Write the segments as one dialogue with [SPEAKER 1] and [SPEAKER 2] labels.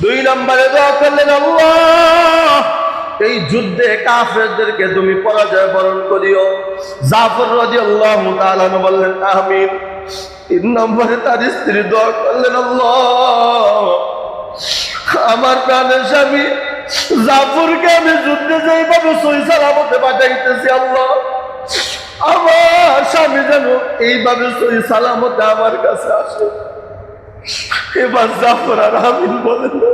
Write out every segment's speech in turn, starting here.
[SPEAKER 1] দুই নম্বরে দোয়া করলেন, আল্লাহ এই যুদ্ধে কাফেরদেরকে তুমি পরাজয় বরণ করিও। জাফর রাদিয়াল্লাহু তাআলা বললেন আমিন। তিন নম্বরে তার স্ত্রী দোয়া করলেন, আল্লাহ আমার প্রাণের স্বামী জাফরকে আমি যুদ্ধে যেইভাবে সহি সালামতে পাঠাইতেছি, আল্লাহ আমার স্বামী যেন এইভাবে সহি সালামতে আমার কাছে আসে। এবার জাফর আর আমিন বলে না,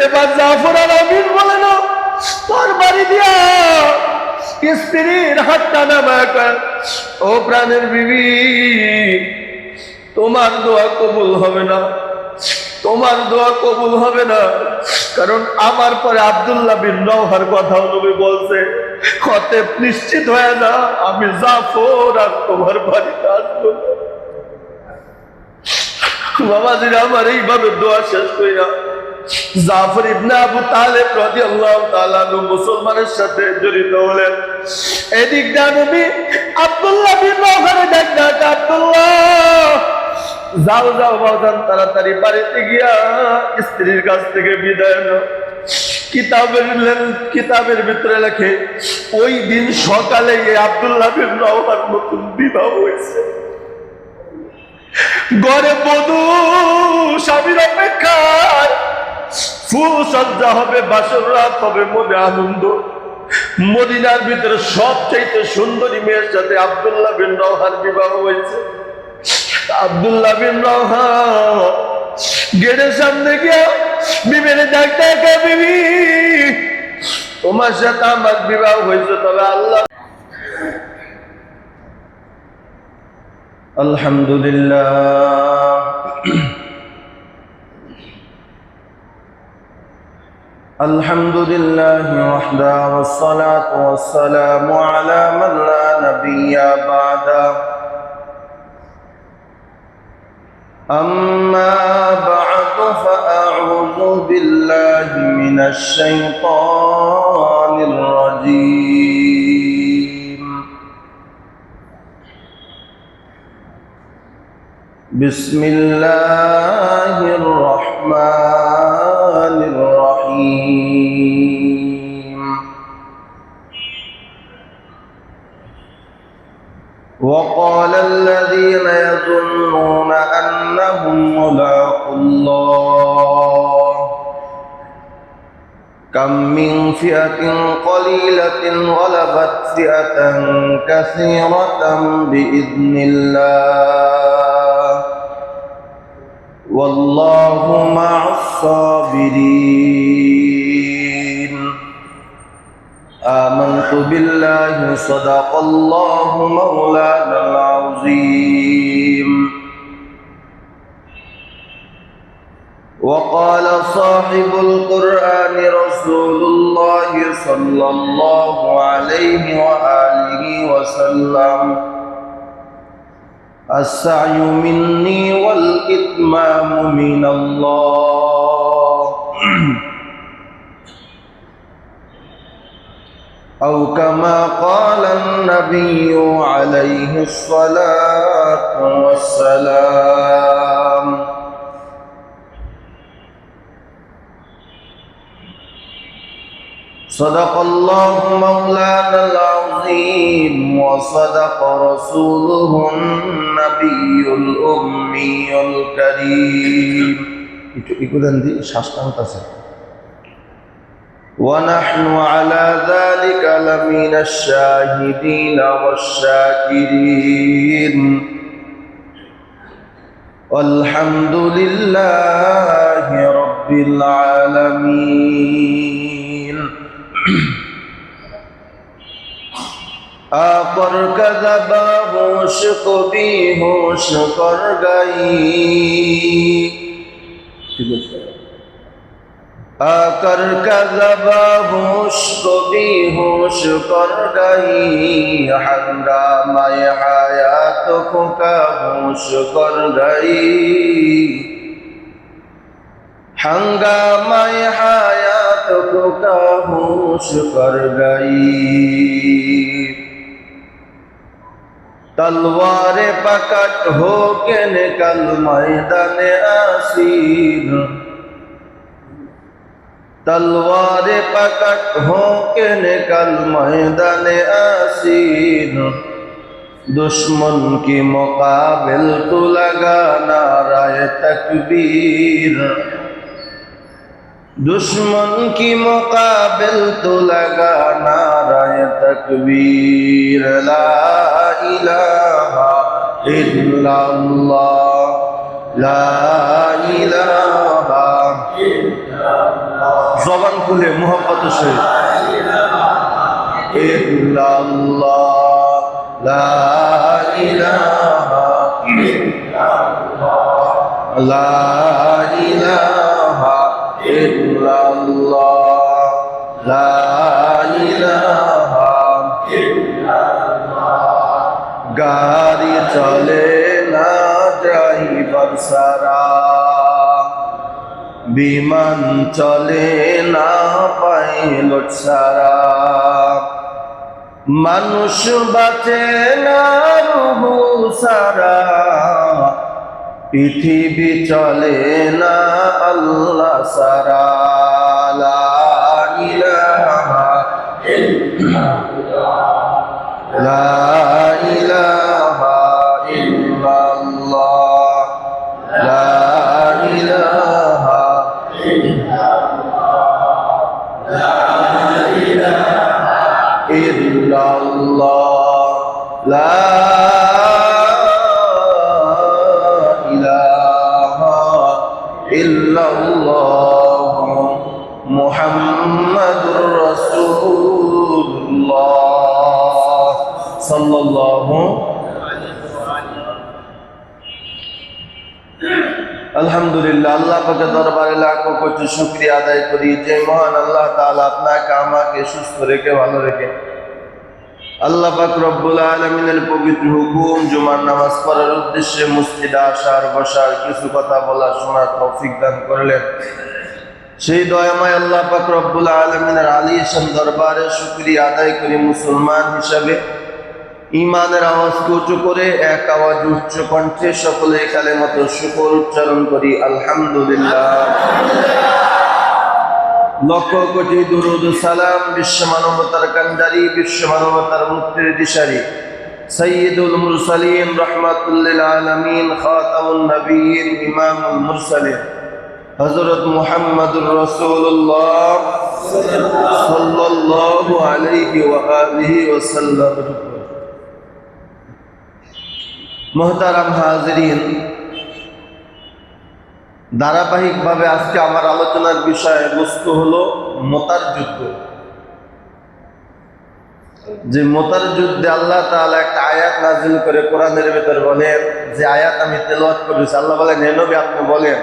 [SPEAKER 1] এবার জাফর আর আমিন বলে না, তোর বাড়ি দিয়া স্ত্রীর হাতটা নামায় কয়, ও প্রাণের বিবি তোমার দোয়া কবুল হবে না, তোমার দোয়া কবুল হবে না, কারণ আমার পরে আব্দুল্লাহ বিন রওহার কথা নবী বলছে, অতএব নিশ্চিত হয়ে না আমি জাফর আর তোমার বাড়িতে আসবো না। বাবাজিরা আমার এইভাবে দোয়া শেষ কইরা জাফর ইবনে আবু তালেব রাদিয়াল্লাহু তাআলা মুসলমানের সাথে জড়িত হলেন। এদিক দিয়ে নবী আব্দুল্লাহ বিন রওহার ডাক, আব্দুল্লাহ যাও যাও বাজান, তাড়াতাড়ি বাড়িতে গিয়া স্ত্রীর কাছ থেকে বিদায় নাও। কিতাবের ভিতরে লেখে ওই দিন সকালে আব্দুল্লাহ বিন রওহার নতুন বিবাহ হয়েছে। ঘরে বধূ স্বামীর অপেক্ষায়, ফুল সজ্জা হবে, বাসর রাত হবে, মনে আনন্দ। মদিনার ভিতরে সবচাইতে সুন্দরী মেয়ের সাথে আব্দুল্লাহ বিন রওহার বিবাহ হয়েছে। আব্দুল্লাহ বিন রওহা গেটের সামনে গিয়া বিবির ডাকতে, বিবি তোমার সাথে আমার বিবাহ হয়েছে, তবে আল্লাহ আলহামদুলিল্লাহ আলহামদুলিল্লাহি ওয়াহদা ওয়াসসালাতু ওয়াসসালামু আলা মান লা নাবিয়্যা বা'দা। أما بعد فأعوذ بالله من الشيطان الرجيم. بسم الله الرحمن الرحيم. وقال الذين يظنون أنهم ملاقو الله كم من فئة قليلة غلبت فئة كثيرة بإذن الله والله مع الصابرين. آمنت بالله صدق الله مولانا العظيم. وقال صاحب القرآن رسول الله صلى الله عليه وآله وسلم السعي مني والإتمام من الله أو كما قال النبي عليه الصلاة والسلام. صدق الله مولانا العظيم وصدق رسوله النبي الأمي الكريم. ونحن على ذلك لمن الشاهدين والشاكرين والحمد لله رب العالمين. आकर कज़बा होश को भी होश कर गई, आकर कज़बा होश को भी होश कर गई, हंगामाए हयात को का होश कर गई, हंगामाए हयात को का होश कर गई. तलवार पकड़ हो के निकल मैदान आसीन, तलवार पकड़ हो के निकल मैदान आसीन, दुश्मन की मुकाबिल तो लगा नाराए तकबीर, दुश्मन की मुकाबिल तो लगा नाराए तकबीर। ला इलाहा इल्लल्लाह, ला इलाहा जबान खुले मोहब्बत से इल्लल्लाह, ला इलाहा इल्लल्लाह, ला इलाहा इल्लल्लाह, ला इलाहा इल्लल्लाह। गाड़ी चले ना ड्राइवर सारा, বিমান চলে না পাইলট সারা, মানুষ বাঁচে না রুহু সারা, পৃথিবী চলে না আল্লাহ সারা। লা ইলাহা ইল্লাল্লাহ, লা ইলাহা ইল্লাল্লাহ, লা ইলাহা ইল্লাল্লাহ, লা ইলাহা ইল্লাল্লাহ, মুহাম্মাদুর রাসূলুল্লাহ সাল্লাল্লাহু। আলহামদুলিল্লাহ, আল্লাহ পাকের দরবারে লাখো কোটি শুকরিয়া আদায় করি যে মহান আল্লাহ তাআলা আপনাকে আমাকে সুস্থ রেখে ভালো রেখে আল্লাহ পাক রব্বুল আলামিনের পবিত্র হুকুম জুমার নামাজ পড়ার উদ্দেশ্যে মসজিদে আসার বসার কিছু কথা বলার শোনার তৌফিক দান করলেন। সেই দয়াময় আল্লাহ পাক রব্বুল আলামিনের আলিশান দরবারে শুকরিয়া আদায় করি মুসলমান হিসাবে ইমানের আওয়াজকে উঁচু করে এক আওয়াজ উচ্চ কণ্ঠে সকলে কালেমাত শুকর উচ্চারণ করি আলহামদুলিল্লাহ। লক্ষ কোটি দুরুদ সালাম বিশ্ব মানবতার কান্ডারি, বিশ্ব মানবতার মুক্তির দিশারি সাইয়্যিদুল মুরসালিন রাহমাতুল লিল আলামিন খাতামুন নবিয়্যিন ইমামুল মুরসালিন হযরত মুহাম্মদুর রাসূলুল্লাহ সাল্লাল্লাহু আলাইহি ওয়া আলিহি ওয়াসাল্লাম। মুহতারাম হাজিরিন, ধারাবাহিকভাবে আজকে আমার আলোচনার বিষয় বস্তু হলো মোতার যুদ্ধ। যে মোতার যুদ্ধে আল্লাহ তাআলা একটা আয়াত নাযিল করে কোরআনের ভিতর বলেন, যে আয়াত আমি তেলাওয়াত করেছি, আল্লাহ বলেন হে নবী আপনি বলেন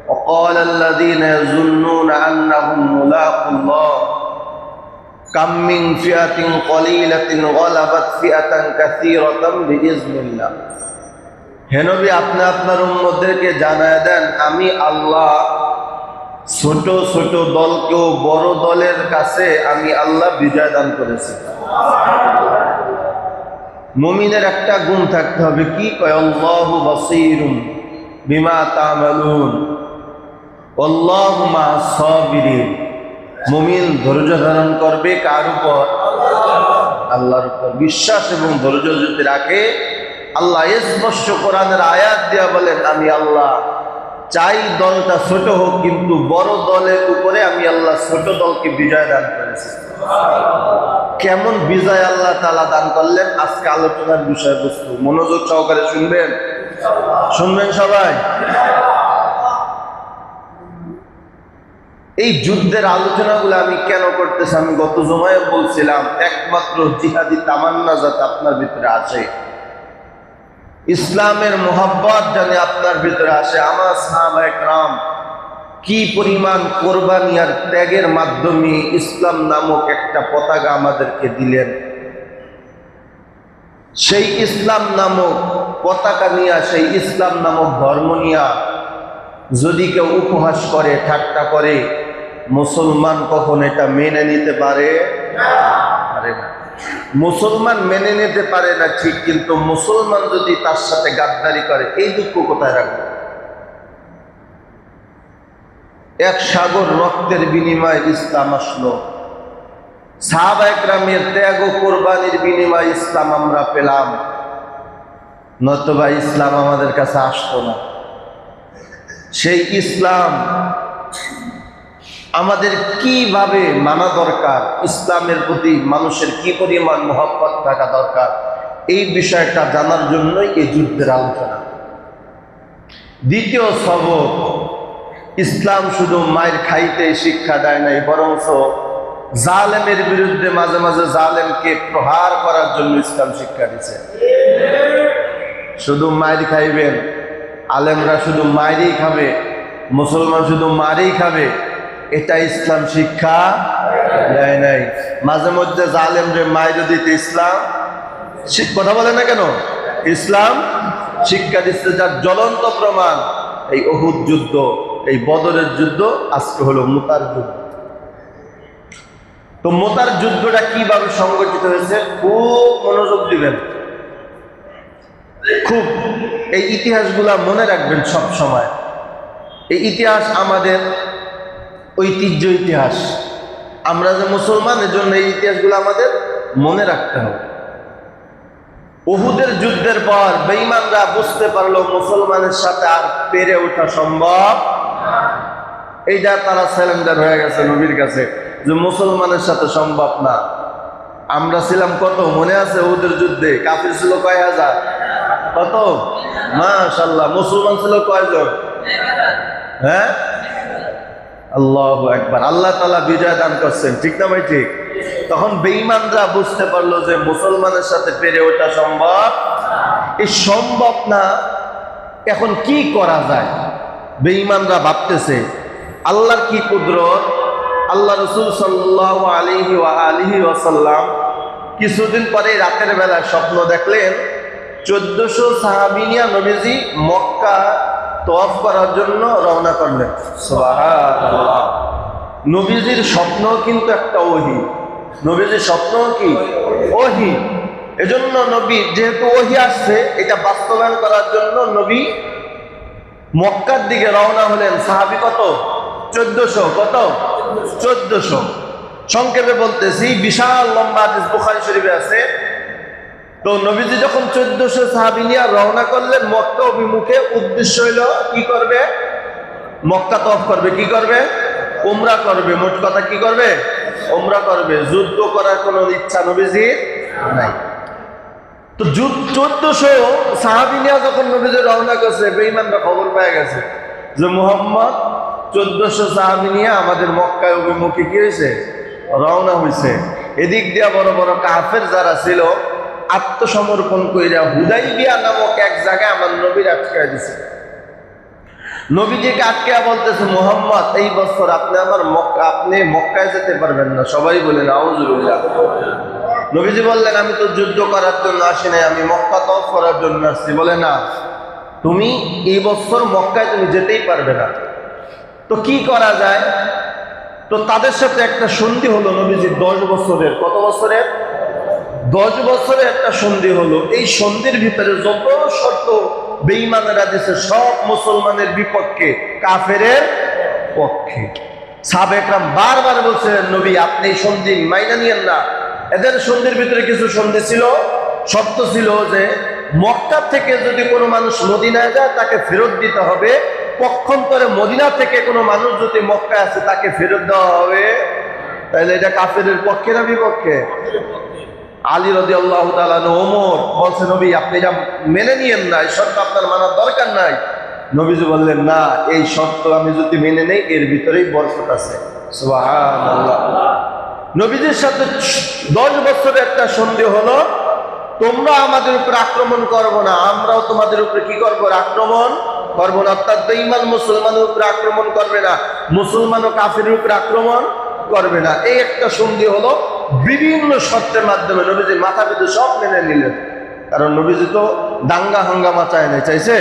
[SPEAKER 1] وقال الذين يظنون أنهم ملاقو الله كم من فئة قليلة غلبت فئة كثيرة بإذن الله। হে নবী আপনি আপনার উম্মতদেরকে জানায় দেন আমি আল্লাহ ছোট ছোট দলকেও বড় দলের কাছে আমি আল্লাহ বিজয় দান করেছি। মুমিনের একটা গুণ থাকতে হবে, কি কয় আল্লাহু বাসীরুন বিমা তা'মালুন আল্লাহু মা'আস সাবিরিন। মুমিন ধৈর্য ধারণ করবে কার উপর? আল্লাহর উপর। বিশ্বাস এবং ধৈর্য যদি রাখে, আল্লাহ স্পষ্ট কোরআনের আয়াত দিয়া বলেন আমি আল্লাহ চাই দলটা ছোট হোক, কিন্তু বড় দলের উপরে আমি আল্লাহ ছোট দলকে বিজয় দান করেছি। কেমন বিজয় আল্লাহ তাআলা দান করলেন আজকে আলোচনার বিষয়বস্তু। মনোযোগ সহকারে শুনবেন, শুনবেন সবাই। এই যুদ্ধের আলোচনাগুলো আমি কেন করতেছি, আমি গত জুমায় বলছিলাম একমাত্র জিহাদি তামান্না যাতে আপনার ভিতরে আসে, ইসলামের মোহাব্বত জানে আপনার ভিতরে আসে। আমার সাহাবায়ে কেরাম কি পরিমাণ কোরবানি আর ত্যাগের মাধ্যমে ইসলাম নামক একটা পতাকা আমাদেরকে দিলেন। সেই ইসলাম নামক পতাকা নিয়ে, সেই ইসলাম নামক ধর্ম নিয়ে যদি কেউ উপহাস করে, ঠাট্টা করে, মুসলমান কখন এটা মেনে নিতে পারে? মুসলমান মেনে নিতে পারে না ঠিক, কিন্তু মুসলমান যদি তার সাথে গাদ্দারি করে এই দুঃখ কোথায় রাখবে? এক সাগর রক্তের বিনিময়ে ইসলাম আসলো, সাহাবায়ে কেরামের ত্যাগ ও কোরবানির বিনিময়ে ইসলাম আমরা পেলাম, নতুবা ইসলাম আমাদের কাছে আসতো না। সেই ইসলাম আমাদের কিভাবে মানা দরকার, ইসলামের প্রতি মানুষের কি পরিমাণ মহব্বত থাকা দরকার, এই বিষয়টা জানার জন্যই এই যুদ্ধের আলোচনা। দ্বিতীয় সবক, ইসলাম শুধু মায়ের খাইতে শিক্ষা দেয় নাই, বরং জালেমের বিরুদ্ধে মাঝে মাঝে জালেমকে প্রহার করার জন্য ইসলাম শিক্ষা দিচ্ছে। শুধু মায়ের খাইবেন, আলেমরা শুধু মায়েরই খাবে, মুসলমান শুধু মারেই খাবে, এটা ইসলাম শিক্ষা দেয় নাই। মাঝে মধ্যে জালেমরে মায়ের দিতে ইসলাম কথা বলে না কেন? ইসলাম শিক্ষা দিচ্ছে, যার জ্বলন্ত প্রমাণ এই উহুদ যুদ্ধ, এই বদরের যুদ্ধ, আজকে হলো মুতার যুদ্ধ। তো মুতার যুদ্ধটা কিভাবে সংগঠিত হয়েছে খুব মনোযোগ দিবেন, খুব এই ইতিহাসগুলা মনে রাখবেন সব সময়। এই ইতিহাস আমাদের ঐতিহ্য ইতিহাস, আমরা যে মুসলমান, এর জন্য এই ইতিহাসগুলো আমাদের মনে রাখতে হবে। উহুদের যুদ্ধের পর বেঈমানরা বুঝতে পারলো মুসলমানের সাথে আর পেরে ওঠা সম্ভব, এইটা তারা স্যালেন্ডার হয়ে গেছে নবীর কাছে যে মুসলমানের সাথে সম্ভব না। আমরা ছিলাম কত মনে আছে? উহুদের যুদ্ধে কাফির ছিল কয় হাজার, কত? মাশাআল্লাহ। মুসলমান ছিল কয়জন? হ্যাঁ, আল্লাহু আকবার। আল্লাহ তাআলা বিজয় দান করছেন, ঠিক না ভাই? ঠিক। তখন বেঈমানরা বুঝতে পারলো যে মুসলমানের সাথে পেরে ওঠা সম্ভব, এই সম্ভব না, এখন কি করা যায়? বেঈমানরা ভাবতেছে আল্লাহর কি কুদরত। আল্লাহ রাসূল সাল্লাল্লাহু আলাইহি ওয়া আলিহি ওয়াসাল্লাম কিছুদিন পরে রাতের বেলা স্বপ্ন দেখলেন 1400 সাহাবী নিয়ে নবীজি মক্কা তওয়াফ করার জন্য রওনা করলেন। সুবহানাল্লাহ। নবীজির স্বপ্ন কিন্তু একটা ওহী, নবীজির স্বপ্ন কি ওহী। এজন্য নবী যেহেতু ওহী আসছে, এটা বাস্তবায়ন করার জন্য নবী মক্কার দিকে রওনা হলেন। সাহাবী কত? 1400। কত? 1400। সংক্ষেপে বলতেছি, বিশাল লম্বা হাদিস বুখারী শরীফে আছে। তো নবীজি যখন 1400 সাহাবী নিয়ে রওনা করলেন মক্কা অভিমুখে, উদ্দেশ্য হইল কি করবে? মক্কা তওয়াফ করবে। কি করবে? উমরা করবে। মোট কথা কি করবে? উমরা করবে। যুদ্ধ করার কোনো ইচ্ছা নবীজির নাই। তো 1400 সাহাবী নিয়ে যখন নবীজি রওনা করছে, বেঈমানরা খবর পেয়ে গেছে যে মুহাম্মদ 1400 সাহাবী নিয়ে আমাদের মক্কায় অভিমুখে কি হয়েছে? রওনা হয়েছে। এদিক দিয়ে বড় বড় কাফের যারা ছিল আত্মসমর্পণ কইরা হুদাইবিয়া নামক এক জায়গায় আমার নবীর আটকে দিছে। নবীজিকে আটকে বলতেছে, মুহাম্মদ এই বছর আপনি মক্কায় যেতে পারবেন না। সবাই বলে নাউজুবিল্লাহ। নবীজি বললেন, আমি তো যুদ্ধ করার জন্য আসি নাই, আমি মক্কা তওয়াফ করার জন্য আসছি। বলে না, তুমি এই বছর মক্কায় তুমি যেতেই পারবে না। তো কি করা যায়? তো তাদের সাথে একটা সন্ধি হলো নবীজির 10 বছরের। কত বছরের? 10 বছরের একটা সন্ধি হলো। এই সন্ধির ভিতরে যত শর্ত বেঈমানেরা দিছে সব মুসলমানের বিপক্ষে, কাফেরের পক্ষে। সাহাবায়ে কেরাম বারবার বলছিলেন, নবী আপনি এই সন্ধি মাইনা নিয়েন না। এদের সন্ধির ভিতরে কিছু সন্ধি ছিল, শর্ত ছিল যে মক্কা থেকে যদি কোনো মানুষ মদিনায় যায় তাকে ফেরত দিতে হবে, পক্ষান্তরে মদিনা থেকে কোনো মানুষ যদি মক্কায় আসে তাকে ফেরত দেওয়া হবে। তাহলে এটা কাফেরের পক্ষে না বিপক্ষে? আলী রাদিয়াল্লাহু তাআলা ওমর বলছে, নবী আপনি এটা মেনে নিয়েন না, এই শর্ত আপনার মানার দরকার নাই। নবীজি বললেন, না, এই শর্ত আমি যদি মেনে নেই এর ভিতরেই বরকত আছে। সুবহানাল্লাহ। নবীজির সাথে 10 বছরের একটা সন্ধি হলো, তোমরা আমাদের উপর আক্রমণ করবো না, আমরাও তোমাদের উপরে কি করবো? আক্রমণ করবো না। অর্থাৎ বেঈমান মুসলমানের উপরে আক্রমণ করবে না, মুসলমান ও কাফিরের উপরে আক্রমণ করবে না। এই একটা সন্ধি হলো। বিভিন্ন শর্তের মাধ্যমে নবীজি মাথা পেতে সব মেনে নিলেন। কারণ নবীজি তো দাঙ্গা হাঙ্গামা চায় না, চাইছে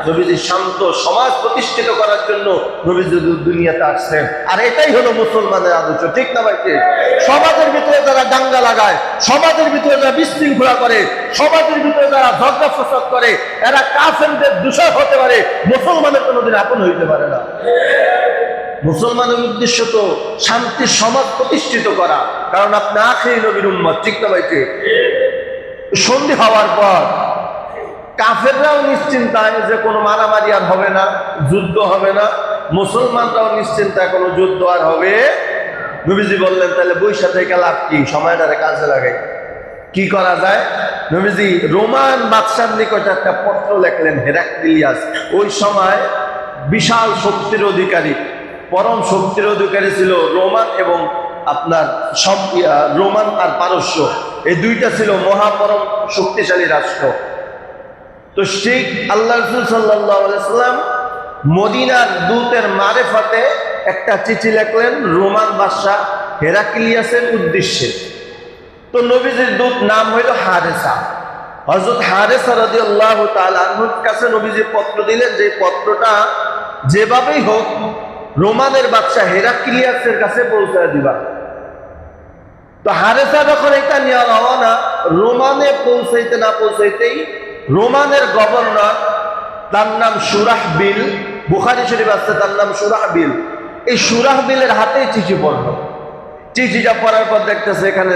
[SPEAKER 1] নবীজি শান্ত সমাজ প্রতিষ্ঠিত করার জন্য নবীজি দুনিয়াতে আসছেন। আর এটাই হলো মুসলমানের আদর্শ, ঠিক না ভাই? সমাজের ভিতরে যারা দাঙ্গা লাগায়, সমাজের ভিতরে যারা বিশৃঙ্খলা করে, সমাজের ভিতরে যারা ঝগড়া ফসাদ করে, এরা কাফেরদের দূষক হতে পারে, মুসলমানের কোনোদিন আপন হইতে পারে না। মুসলমানের উদ্দেশ্য তো শান্তির সমাজ প্রতিষ্ঠিত করা, কারণ আপনি আখেরি নবীর উম্মত, ঠিক না ভাই? সন্ধি হওয়ার পর কাফেররাও নিশ্চিন্তায় যে কোনো মারামারি আর হবে না, যুদ্ধ হবে না, মুসলমানরাও নিশ্চিন্তায় কোনো যুদ্ধ আর হবে। নবীজি বললেন তাহলে বৈশা থেকে লাভ কি, সময়টারে কাজে লাগাই। কি করা যায়? নবীজি রোমান বাদশার নিকটে একটা পত্র লেখলেন, হেরাক্লিয়াস। ওই সময় বিশাল শক্তির অধিকারী, পরম শক্তির অধিকারী ছিল রোমান এবং আপনার সব রোমান আর পারস্য, এই দুইটা ছিল মহাপরম শক্তিশালী রাষ্ট্র। তো শেখ আল্লাহ রাসূল সাল্লাল্লাহু আলাইহি সাল্লাম মদিনার দূতের মারেফাতে একটা চিঠি লিখলেন রোমান বাদশা হেরাক্লিয়াসের উদ্দেশ্যে। তো নবীজির দূত নাম হইল হারেসা। হযরত হারেসা রাদিয়াল্লাহু তাআলা আনহুর কাছে নবীজি পত্র দিলেন, যে পত্রটা যেভাবেই হোক রোমানের বাদশা হেরাক্লিয়াসের কাছে পৌঁছায় দিবা। তো হারেসা যখন এটা নিয়ে রওনা, রোমানে পৌঁছাইতে না পৌঁছাইতেই রোমানের গভর্নর, তার নাম সুরাহবিল, বুখারী শরীফ আছে তার নাম সুরাহবিল, এই সুরাহবিলের হাতেই চিঠি পড়ল। চিঠিটা পড়ার পর দেখতেছে এখানে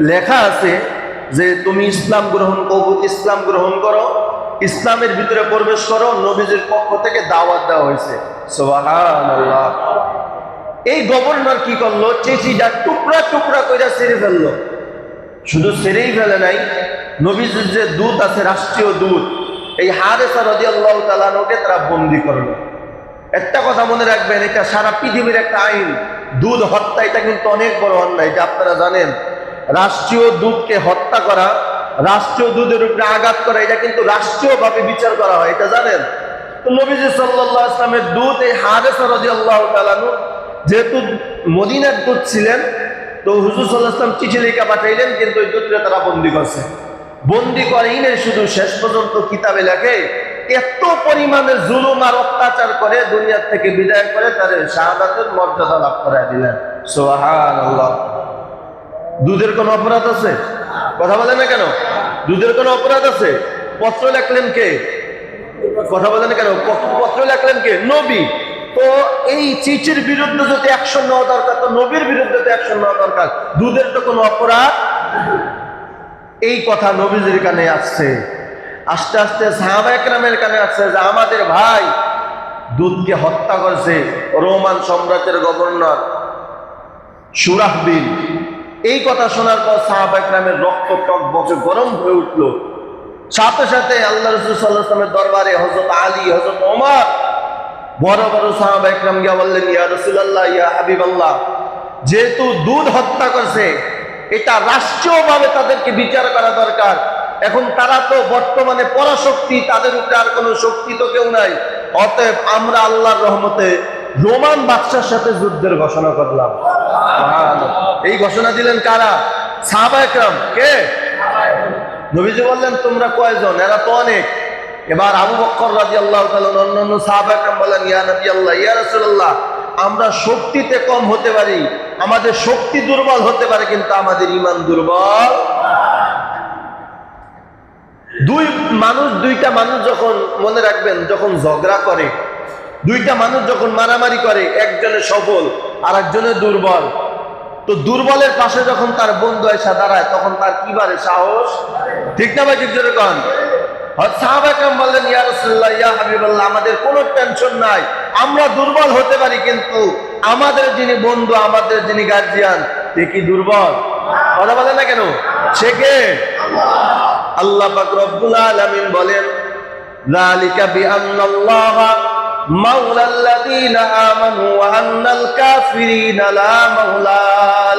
[SPEAKER 1] লেখা আছে যে তুমি ইসলাম গ্রহণ করো, ইসলাম গ্রহণ করো, ইসলামের ভিতরে প্রবেশ করো, নবীজির পক্ষ থেকে দাওয়াত দেওয়া হয়েছে। সুবহানাল্লাহ। এই গভর্নর কি করলো, চিঠিটা টুকরা টুকরা করে ছিঁড়ে ফেললো। শুধু ছেড়েই ফেলে নাই, নবীজির যে দূত আছে, রাষ্ট্রীয় দূত, এই হারেসা রাদিয়াল্লাহু তাআলা আনহুকে তারা বন্দী করলো। একটা কথা মনে রাখবেন, এটা সারা পৃথিবীর একটা আইন। দুধ হত্যা এটা কিন্তু অনেক বড় অন্যায়, যা আপনারা জানেন। রাষ্ট্রীয় দূতকে হত্যা করা, রাষ্ট্রীয় দূতের উপরে আঘাত করা, এটা কিন্তু রাষ্ট্রীয়ভাবে বিচার করা হয়, এটা জানেন? তো নবীজি সাল্লাল্লাহু আলাইহি ওয়াসাল্লামের দূত এই হারেসা রাদিয়াল্লাহু তাআলা আনহু যেহেতু মদিনার দূত ছিলেন, তো হুজুর সাল্লাল্লাহু আলাইহি ওয়াসাল্লাম চিঠি লিখে পাঠাইলেন, কিন্তু ওই দূতরে তারা বন্দী করছে। বন্দী করেই নেই শুধু, শেষ পর্যন্ত কিতাবে লেখে এত পরিমাণে জুলুম আর অত্যাচার করে দুনিয়ার থেকে বিদায় করে তাদের শাহাদাতের মর্যাদা লাভ করায় দিলেন। সুবহানাল্লাহ। দুধের কোনো অপরাধ আছে? কথা বলে না কেন? দুধের কোনো অপরাধ আছে? পত্র লেখলেন কে? কথা বলে না কেন? পত্র লেখলেন কে? নবী। তো এই চিঠির বিরুদ্ধে যদি অ্যাকশন নেওয়া দরকার, তো নবীর বিরুদ্ধে তো অ্যাকশন নেওয়া দরকার। দুধের তো কোনো অপরাধ। এই কথা নবীজির কানে আসছে, আস্তে আস্তে সাহাবা একরামের কানে আসছে যে আমাদের ভাই দুধকে হত্যা করেছে রোমান সাম্রাজ্যের গভর্নর সুরাহবিল। এই কথা শোনার পর সাহাবা একরামের রক্ত টক বসে গরম হয়ে উঠলো। সাথে সাথে আল্লাহ রাসূল সাল্লাল্লাহু আলাইহি ওয়াসাল্লামের দরবারে হযরত আলী, হযরত ওমর, বড় বড় সাহাবা একরাম গিয়ে বললেন, ইয়া রাসূলুল্লাহ, ইয়া হাবিবাল্লাহ, যেহেতু দুধ হত্যা করছে, এটা রাষ্ট্রীয়ভাবে তাদেরকে বিচার করা দরকার। এখন তারা তো বর্তমানে পরাশক্তি, তাদের উপরে আর কোনো শক্তি তো কেউ নাই। অতএব আমরা আল্লাহর রহমতে রোমান বাদশার সাথে যুদ্ধের ঘোষণা করলাম। এই ঘোষণা দিলেন কারা? সাহাবা একরাম। কে? নবীজি বললেন তোমরা কয়জন? এরা তো অনেক। এবার আবু বকর রাদিয়াল্লাহু তাআলা অন্যান্য সাহাবা একরাম বলেন, ইয়া নবী আল্লাহ, ইয়া রাসূলুল্লাহ, আমরা শক্তিতে কম হতে পারি, আমাদের শক্তি দুর্বল হতে পারে, কিন্তু আমাদের ঈমান দুর্বল। দুইটা মানুষ যখন, মনে রাখবেন, যখন ঝগড়া করে, দুইটা মানুষ যখন মারামারি করে, একজনে সফল আর একজনে দুর্বল, তো দুর্বলের পাশে যখন তার বন্ধু এসে দাঁড়ায়, তখন তার কি বাড়ে? সাহস। ঠিক না ভাই? ঠিক জোরে কন। সাহাবা একরাম বললেন, ইয়া রাসূলুল্লাহ, ইয়া হাবিবাল্লাহ, আমাদের কোনো টেনশন নাই, আমরা দুর্বল হতে পারি, কিন্তু আমাদের যিনি বন্ধু, আমাদের যিনি গার্জিয়ান, সে কি দুর্বল? কথা বলে না কেন? সে কে? আল্লাহ পাক রব্বুল আলামিন বলেন, যালিকা বিআন্নাল্লাহা মাওলাল্লাযীনা আমানু ওয়া আন্নাল কাফিরিনা লা মাওলা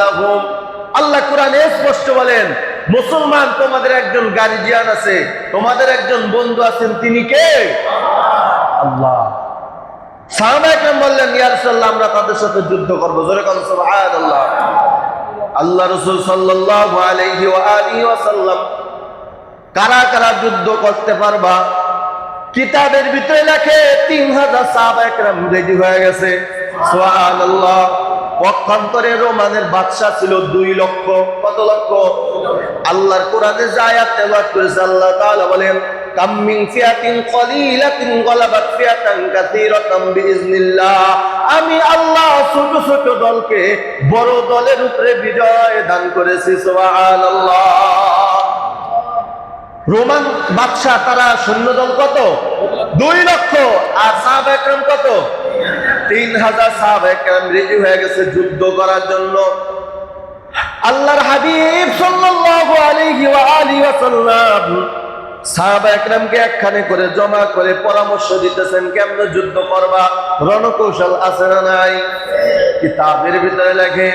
[SPEAKER 1] লাহুম। আল্লাহ কোরআনে স্পষ্ট বলেন, মুসলমান তোমাদের একজন গার্জিয়ান আছে, তোমাদের একজন বন্ধু আছেন, তিনি কে? আল্লাহ। সাহাবা একরাম বললেন, ইয়া রাসূলুল্লাহ, আমরা তাদের সাথে যুদ্ধ করব। জোরে কোন সুবহানাল্লাহ। আল্লাহ রাসূল সাল্লাল্লাহু আলাইহি ওয়া আলিহি ওয়াসাল্লাম কারা কারা যুদ্ধ করতে পারবা? কিতাবের ভিতরে লেখে 3000 সাহাবা একরাম রেডি হয়ে গেছে। সুবহানাল্লাহ। পক্ষান্তরে রোমানের বাদশা ছিল 2 লক্ষ। কত লক্ষ? আল্লাহর কোরআনে যে আয়াত তেলাওয়াত করেছে আল্লাহ তাআলা বলেন, কাম মিন ফিয়াতিন কলিলাতিন গলাবাত ফিয়াতান কাসীরাতান বিইজনিল্লাহ। আমি আল্লাহ ছোট ছোট দলকে বড় দলের উপরে বিজয় দান করেছি। সুবহানাল্লাহ। রোমান বাদশা তারা সৈন্যদল কত? 2 লক্ষ। আর সাহাবা একরাম কত? 3000 সাহাবা একরাম রেডি হয়ে গেছে যুদ্ধ করার জন্য। আল্লাহর হাবিব সাল্লাল্লাহু আলাইহি ওয়া আলিহি ওয়াসাল্লাম সাহাবা একরামকে একখানে করে জমা করে পরামর্শ দিতেছেন কেমনে যুদ্ধ করবা, রণকৌশল আছে না নাই? কিতাবের ভিতরে লেখে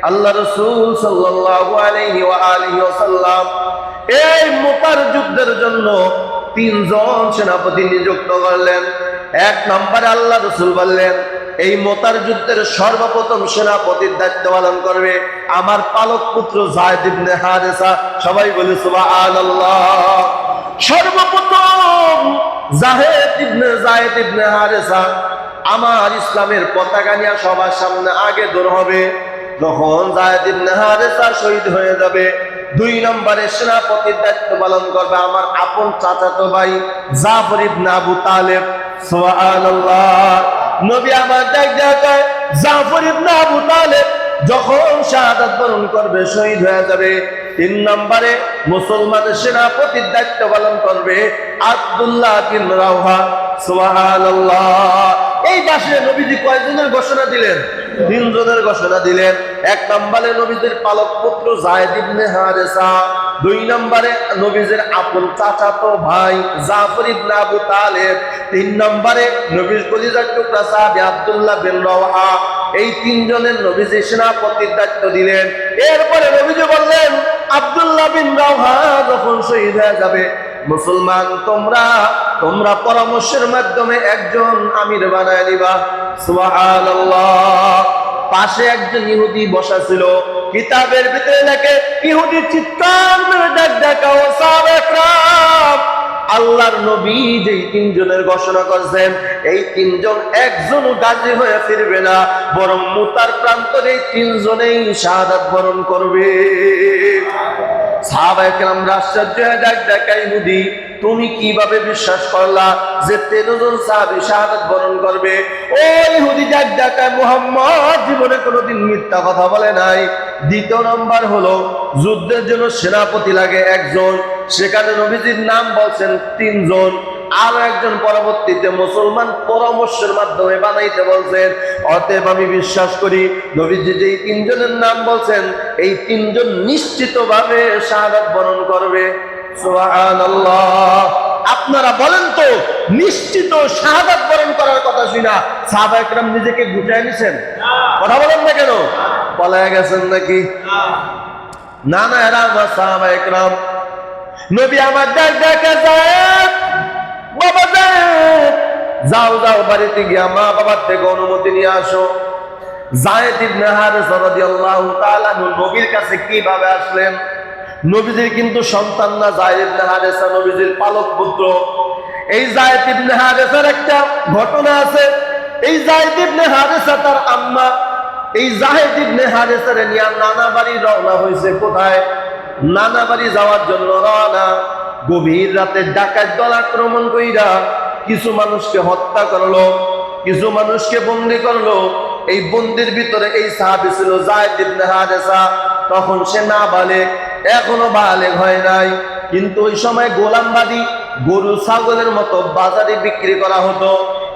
[SPEAKER 1] আল্লাহ রাসূল সাল্লাল্লাহু আলাইহি ওয়া আলিহি ওয়াসাল্লাম এই মুতার যুদ্ধের জন্য 3 জন সেনাপতি নিযুক্ত করলেন। 1 নম্বরে আল্লাহ রাসূল বললেন, এই মুতার যুদ্ধের সর্বপ্রথম সেনাপতির দায়িত্ব পালন করবে আমার পালক পুত্র যায়েদ ইবনে হারেসা। সবাই বলে সুবহানাল্লাহ। সর্বপ্রথম যায়েদ ইবনে হারেসা আমার ইসলামের পতাকা নিয়ে সবার সামনে আগে দৌড় হবে। যখন যায়েদ ইবনে হারেসা শহীদ হয়ে যাবে, 2 নম্বরে সেনাপতির দায়িত্ব পালন করবে আমার আপন চাচাতো ভাই জাফর ইবনে আবু তালেব। সুবহানাল্লাহ। নবী আমার দেখায় জাফর ইবনে আবু তালেব যখন শাহাদাত বরণ করবে, শহীদ হয়ে যাবে, 3 নম্বরে মুসলমানের সেনাপতির দায়িত্ব পালন করবে আব্দুল্লাহ বিন রাওহা। সুবহানাল্লাহ। এই পাশে নবীজি কয়জনের ঘোষণা দিলেন? 3 জনের ঘোষণা দিলেন। 1 নম্বরে নবীজির পালক পুত্র যায়েদ ইবনে হারেসা, 2 নম্বরে নবীজির আপন চাচাতো ভাই জাফর ইবনে আবু তালেব, 3 নম্বরে নবীর কলিজার টুকরা সাহাবী আব্দুল্লাহ বিন রাওহা। এই 3 জনের নবীজি সেনাপতির দায়িত্ব দিলেন। এরপরে নবীজি বললেন, আব্দুল্লাহ বিন রাওহা যখন শহীদ হয়ে যাবে, মুসলমান তোমরা পরামর্শের মাধ্যমে একজন আমির বানায় নিবা। সুবহানাল্লাহ। পাশে একজন ইহুদি বসা ছিল। কিতাবের ভিতরে লেখে ইহুদি চিৎকার মেরে ডাকাও সাহাবা একরাম, আল্লাহর নবী যেই 3 জনের ঘোষণা করেছেন এই 3 জন একজনও গাজী হয়ে ফিরবে না, বরং মুতার প্রান্তরে 3 জনেই শাহাদাত বরণ করবে। সাহাবায়ে কেরাম আশ্চর্য হয়ে ডাকায়, ইহুদি তুমি কিভাবে বিশ্বাস করলা যে 13 জন সাহাবী শাহাদাত বরণ করবে? ও ইহুদি ডাকায়, মুহাম্মদ জীবনে কোনোদিন মিথ্যা কথা বলে নাই। 2 নম্বর হলো যুদ্ধের জন্য সেনাপতি লাগে 1 জন, সেখানে নবীজির নাম বলছেন 3 জন। আরো একজন পরবর্তীতে মুসলমান পরামর্শের মাধ্যমে বানাইতে বলছেন। অতএব আমি বিশ্বাস করি নবীজি যেই 3 জনের নাম বলছেন এই 3 জন নিশ্চিতভাবে শাহাদাত বরণ করবে। সুবহানাল্লাহ। আপনারা বলেন তো, নিশ্চিত শাহাদাত বরণ করার কথা শুনা সাহাবা একরাম নিজেকে গুটায় নিছেন? কথা বলেন না কেন? পলায় গেছেন নাকি? না না, এরা আমার সাহাবা একরাম। নবী আমার দেখা যায়, বাবা যাও বাড়িতে গিয়া মা বাবার থেকে অনুমতি নিয়ে আসো। যায়েদ ইবনে হারেসা রাদিয়াল্লাহু তাআলা নবীর কাছে কিভাবে আসলেন? নবীজির কিন্তু সন্তান না যায়েদ ইবনে হারেসা, নবীজির পালক পুত্র। এই যায়েদ ইবনে হারেসার একটা ঘটনা আছে। এই যায়েদ ইবনে হারেসা তার আম্মা এই যায়েদ ইবনে হারেসারে নিয়ে নানা বাড়ি রওনা হয়েছে। কোথায়? নানা বাড়ি যাওয়ার জন্য রওনা। গভীর রাতে ডাকাত দল আক্রমণ কইরা কিছু মানুষকে হত্যা করলো, কিছু মানুষকে বন্দী করলো। এই বন্দির ভিতরে এই সাহাবী ছিল যায়েদ ইবনে হারেসা। তখন সে না বালেগ, এখনো বালেগ হয় নাই, কিন্তু ওই সময় গোলামবাদী গরু ছাগলের মতো বাজারে বিক্রি করা হতো।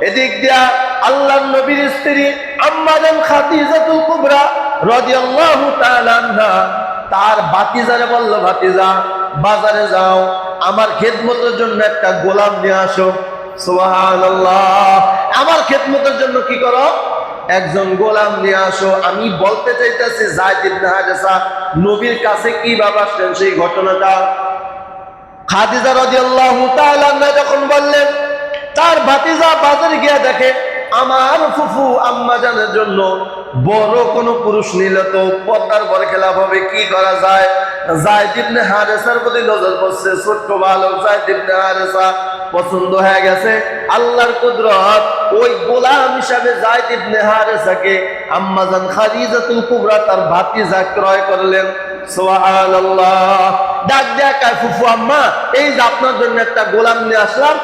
[SPEAKER 1] এদিক দিয়া আল্লাহর নবীর স্ত্রী আম্মা জান খাদিজাতুল কুবরা রাদিয়াল্লাহু তাআলা আনহা তার ভাতিজারে বলল, ভাতিজা বাজারে যাও, আমার খেদমতের জন্য একটা গোলাম নিয়ে আসো। সুবহানাল্লাহ। আমার খেদমতের জন্য কি করো? একজন গোলাম নিয়ে আসো। আমি বলতে চাইতেছি যায়েদ ইবনে হারেসা নবীর কাছে কিভাবে আসলেন সেই ঘটনাটা। খাদিজা রাদিয়াল্লাহু তাআলা আনহা যখন বললেন, তার ভাতিজা বাজারে গিয়ে দেখে আমার ফুফু আম্মাজানের জন্য বড় কোন পুরুষ নিলে তো পর্দার পর খেলাফ হবে, কি করা যায়? যায়েদ ইবনে হারেসার প্রতি নজর পড়ছে, ছোট্ট বালক যায়েদ ইবনে হারেসা পছন্দ হয়ে গেছে। আল্লাহর কুদরত, ওই গোলাম হিসাবে যায়েদ ইবনে হারেসাকে আম্মাজান খাদিজাতুল কুবরা তার ভাতিজা ক্রয় করলেন। সুবহানাল্লাহ। ডাক দেয়া ফুফু আম্মা, এই যে আপনার জন্য একটা গোলাম নিয়ে আসলাম,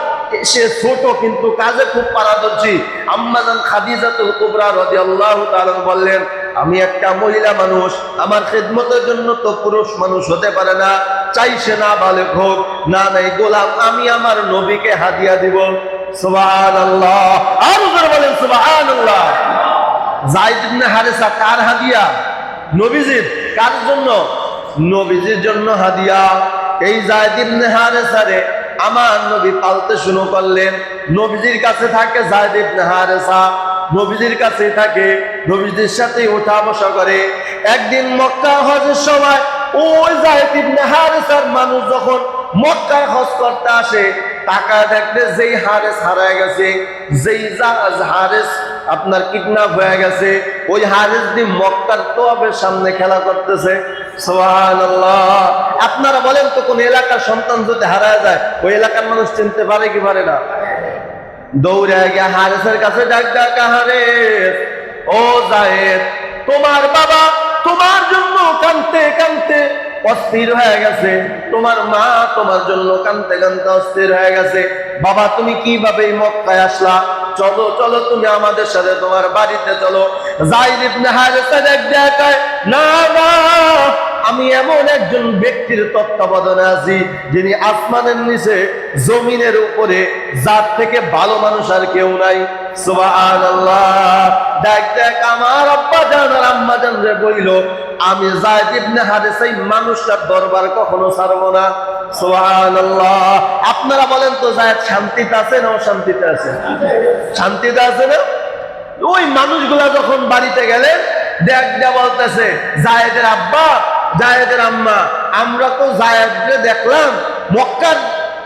[SPEAKER 1] সে ছোট কিন্তু কাজে খুব পারদর্শী। আম্মাজান খাদিজাতুল কুবরা রাদিয়াল্লাহু তাআলা বললেন, আমি একটা মহিলা মানুষ, আমার খিদমতের জন্য তো পুরুষ মানুষ হতে পারে না, চাইছে না বালেক হোক, না নাই গোলাম আমি আমার নবীকে হাদিয়া দিব। সুবহানাল্লাহ। আর জোরে বলেন সুবহানাল্লাহ। যায়েদ ইবনে হারেসা কার হাদিয়া? নবীজির। কার জন্য? নবীজির জন্য হাদিয়া। এই যায়েদ ইবনে হারেসারে আমার নবী পালতে শুরু করলেন। নবীজির কাছে থাকে যায়েদ ইবনে হারেসা, নবীজির কাছেই থাকে, নবীজির সাথে ওঠা বসা করে। একদিন মক্কা হজের সময় ওই যায়েদ ইবনে হারেসার মানুষ যখন মক্কায় হজ করতে আসে, টাকা দেখলে যেই হারেস হারায় গেছে, যেই হারেস আপনার কিডন্যাপ হয়ে গেছে, ওই হারেস দিয়ে মক্কার তোয়াবের সামনে খেলা করতেছে। সুবহানাল্লাহ। আপনারা বলেন তো, কোন এলাকার সন্তান যদি হারায় যায়, ওই এলাকার মানুষ চিনতে পারে কি পারে না? দৌড়ে গিয়ে হারেসের কাছে ডাকা, হারেস, ও যায়েদ, তোমার বাবা তোমার জন্য কাঁদতে কাঁদতে অস্থির হয়ে গেছে, তোমার মা তোমার জন্য কাঁদতে কাঁদতে অস্থির হয়ে গেছে। বাবা তুমি কিভাবে মক্কায় আসলা? চলো চলো তুমি আমাদের সাথে তোমার বাড়িতে চলো। যায়েদ ইবনে হারেসা দেখায়, না না, আমি এমন একজন ব্যক্তির তত্ত্বাবধানে আছি যিনি আসমানের নিচে জমিনের উপরে, যার থেকে ভালো মানুষ আর কেউ নাই। সুবহানাল্লাহ। দেখ আমার আব্বা জান আর আম্মা জান রে বইল, আমি যায়েদ ইবনে হারেসা এই মানুষটার দরবার কখনো ছাড়বো না। সুবহানাল্লাহ। আপনারা বলেন তো, যায়েদ শান্তিতে আছে না অশান্তিতে আছে? শান্তিতে আছে না? ওই মানুষগুলা যখন বাড়িতে গেলেন, দেখ বলতেছে যায়েদের আব্বা, যায়েদের আম্মা, আমরা তো যায়েদকে দেখলাম মক্কার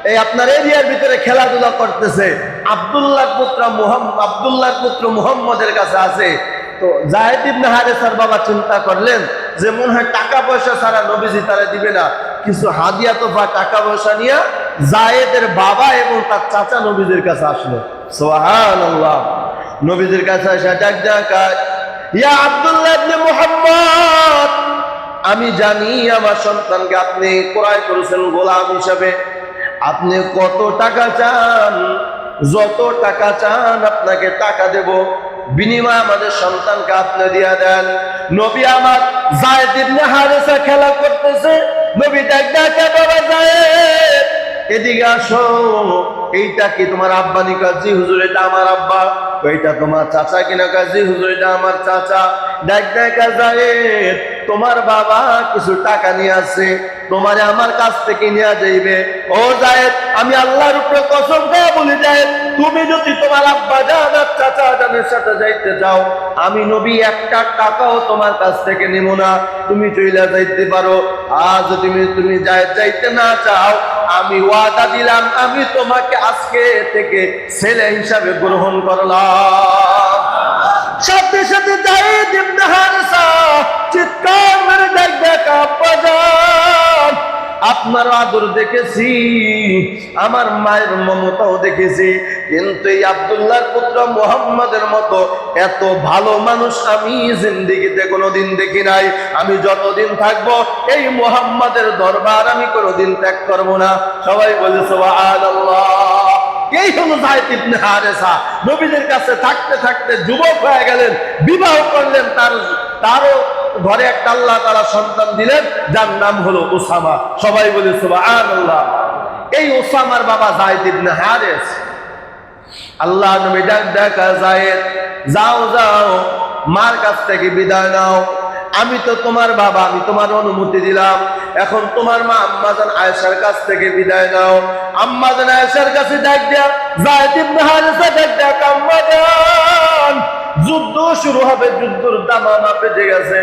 [SPEAKER 1] এই আপনার এরিয়ার ভিতরে খেলাধুলা করতেছে, আব্দুল্লাহর পুত্র মুহাম্মদের কাছে আছে। তো যায়েদ ইবনে হারেসার বাবা চিন্তা করলেন যে মনে হয় টাকা পয়সা ছাড়া নবীজি তারা দিবে না, কিছু হাদিয়া তোফা টাকা পয়সা নিয়ে যায়েদের বাবা এবং তার চাচা নবীজির কাছে আসলো। সুবহানাল্লাহ। নবীজির কাছে এসে ডাকায়, ইয়া আব্দুল্লাহ ইবনে মুহাম্মদ, আমি জানি আমার সন্তানকে আপনি ক্রয় করেছেন গোলাম হিসাবে, আপনি কত টাকা চান? যত টাকা চান আপনাকে টাকা দেব, বিনিময়ে আমাদের সন্তানকে আপনি দিয়ে দেন। নবী আমার যায়েদ ইবনে হারেসা খেলা করতেছে, নবী ডাকে, বাবা যায়েদ এদিকে আসো, এইটা কি তোমার আব্বা? নি কাজী হুজুর এটা আমার আব্বা। ওইটা তোমার চাচা কিনা? কাজী হুজুর এটা আমার চাচা। ডাকা যায়েদ, তোমার বাবা কিছু টাকা নিয়ে আসছে, তোমারে আমার কাছ থেকে নিয়ে যাইবে। ও যায়েদ, আমি আল্লাহর উপরে কসম করে বলি যায়েদ, তুমি যদি তোমার আব্বা জান আর চাচা জানের সাথে যাইতে যাও, আমি নবী একটা টাকাও তোমার কাছ থেকে নিব না, তুমি চইলা যাইতে পারো। আর যদি তুমি যাইতে না চাও, আমি ওয়াদা দিলাম আমি তোমাকে আজকে থেকে ছেলে হিসাবে গ্রহণ করলাম। সাথে সাথে যায়েদ ইবনে হারেসা চিৎকার মেরে ডাকা, আব্বা জান আপনার আদর দেখেছি, আমার মায়ের মমতাও দেখেছি, কিন্তু এই আব্দুল্লাহর পুত্র মুহাম্মদের মতো এত ভালো মানুষ আমি জিন্দেগিতে কোনোদিন দেখি নাই। আমি যতদিন থাকবো এই মুহাম্মদের দরবার আমি কোনোদিন ত্যাগ করবো না। সবাই বলে সুবহানাল্লাহ। এই হলো যায়েদ ইবনে হারেসা। নবীদের কাছে থাকতে থাকতে যুবক হয়ে গেলেন, বিবাহ করলেন, তারও ঘরে একটা আল্লাহ তাআলা সন্তান দিলেন, যার নাম হলো উসামা। সবাই বলে সুবহানাল্লাহ। এই উসামার বাবা যায়েদ ইবনে হারেস। আল্লাহ নবী ডাকা, যায়েদ যাও যাও, মার কাছ থেকে বিদায় নাও, আমি তো তোমার বাবা, আমি তোমার অনুমতি দিলাম, এখন তোমার মা আম্মাজান আয়েশার কাছ থেকে বিদায় নাও। আম্মাজান আয়েশার কাছে ডাক দেয়া যায়েদ ইবনে হারেসা ডাকা, আম্মাজান যুদ্ধ শুরু হবে, যুদ্ধের দামামা বেজে গেছে।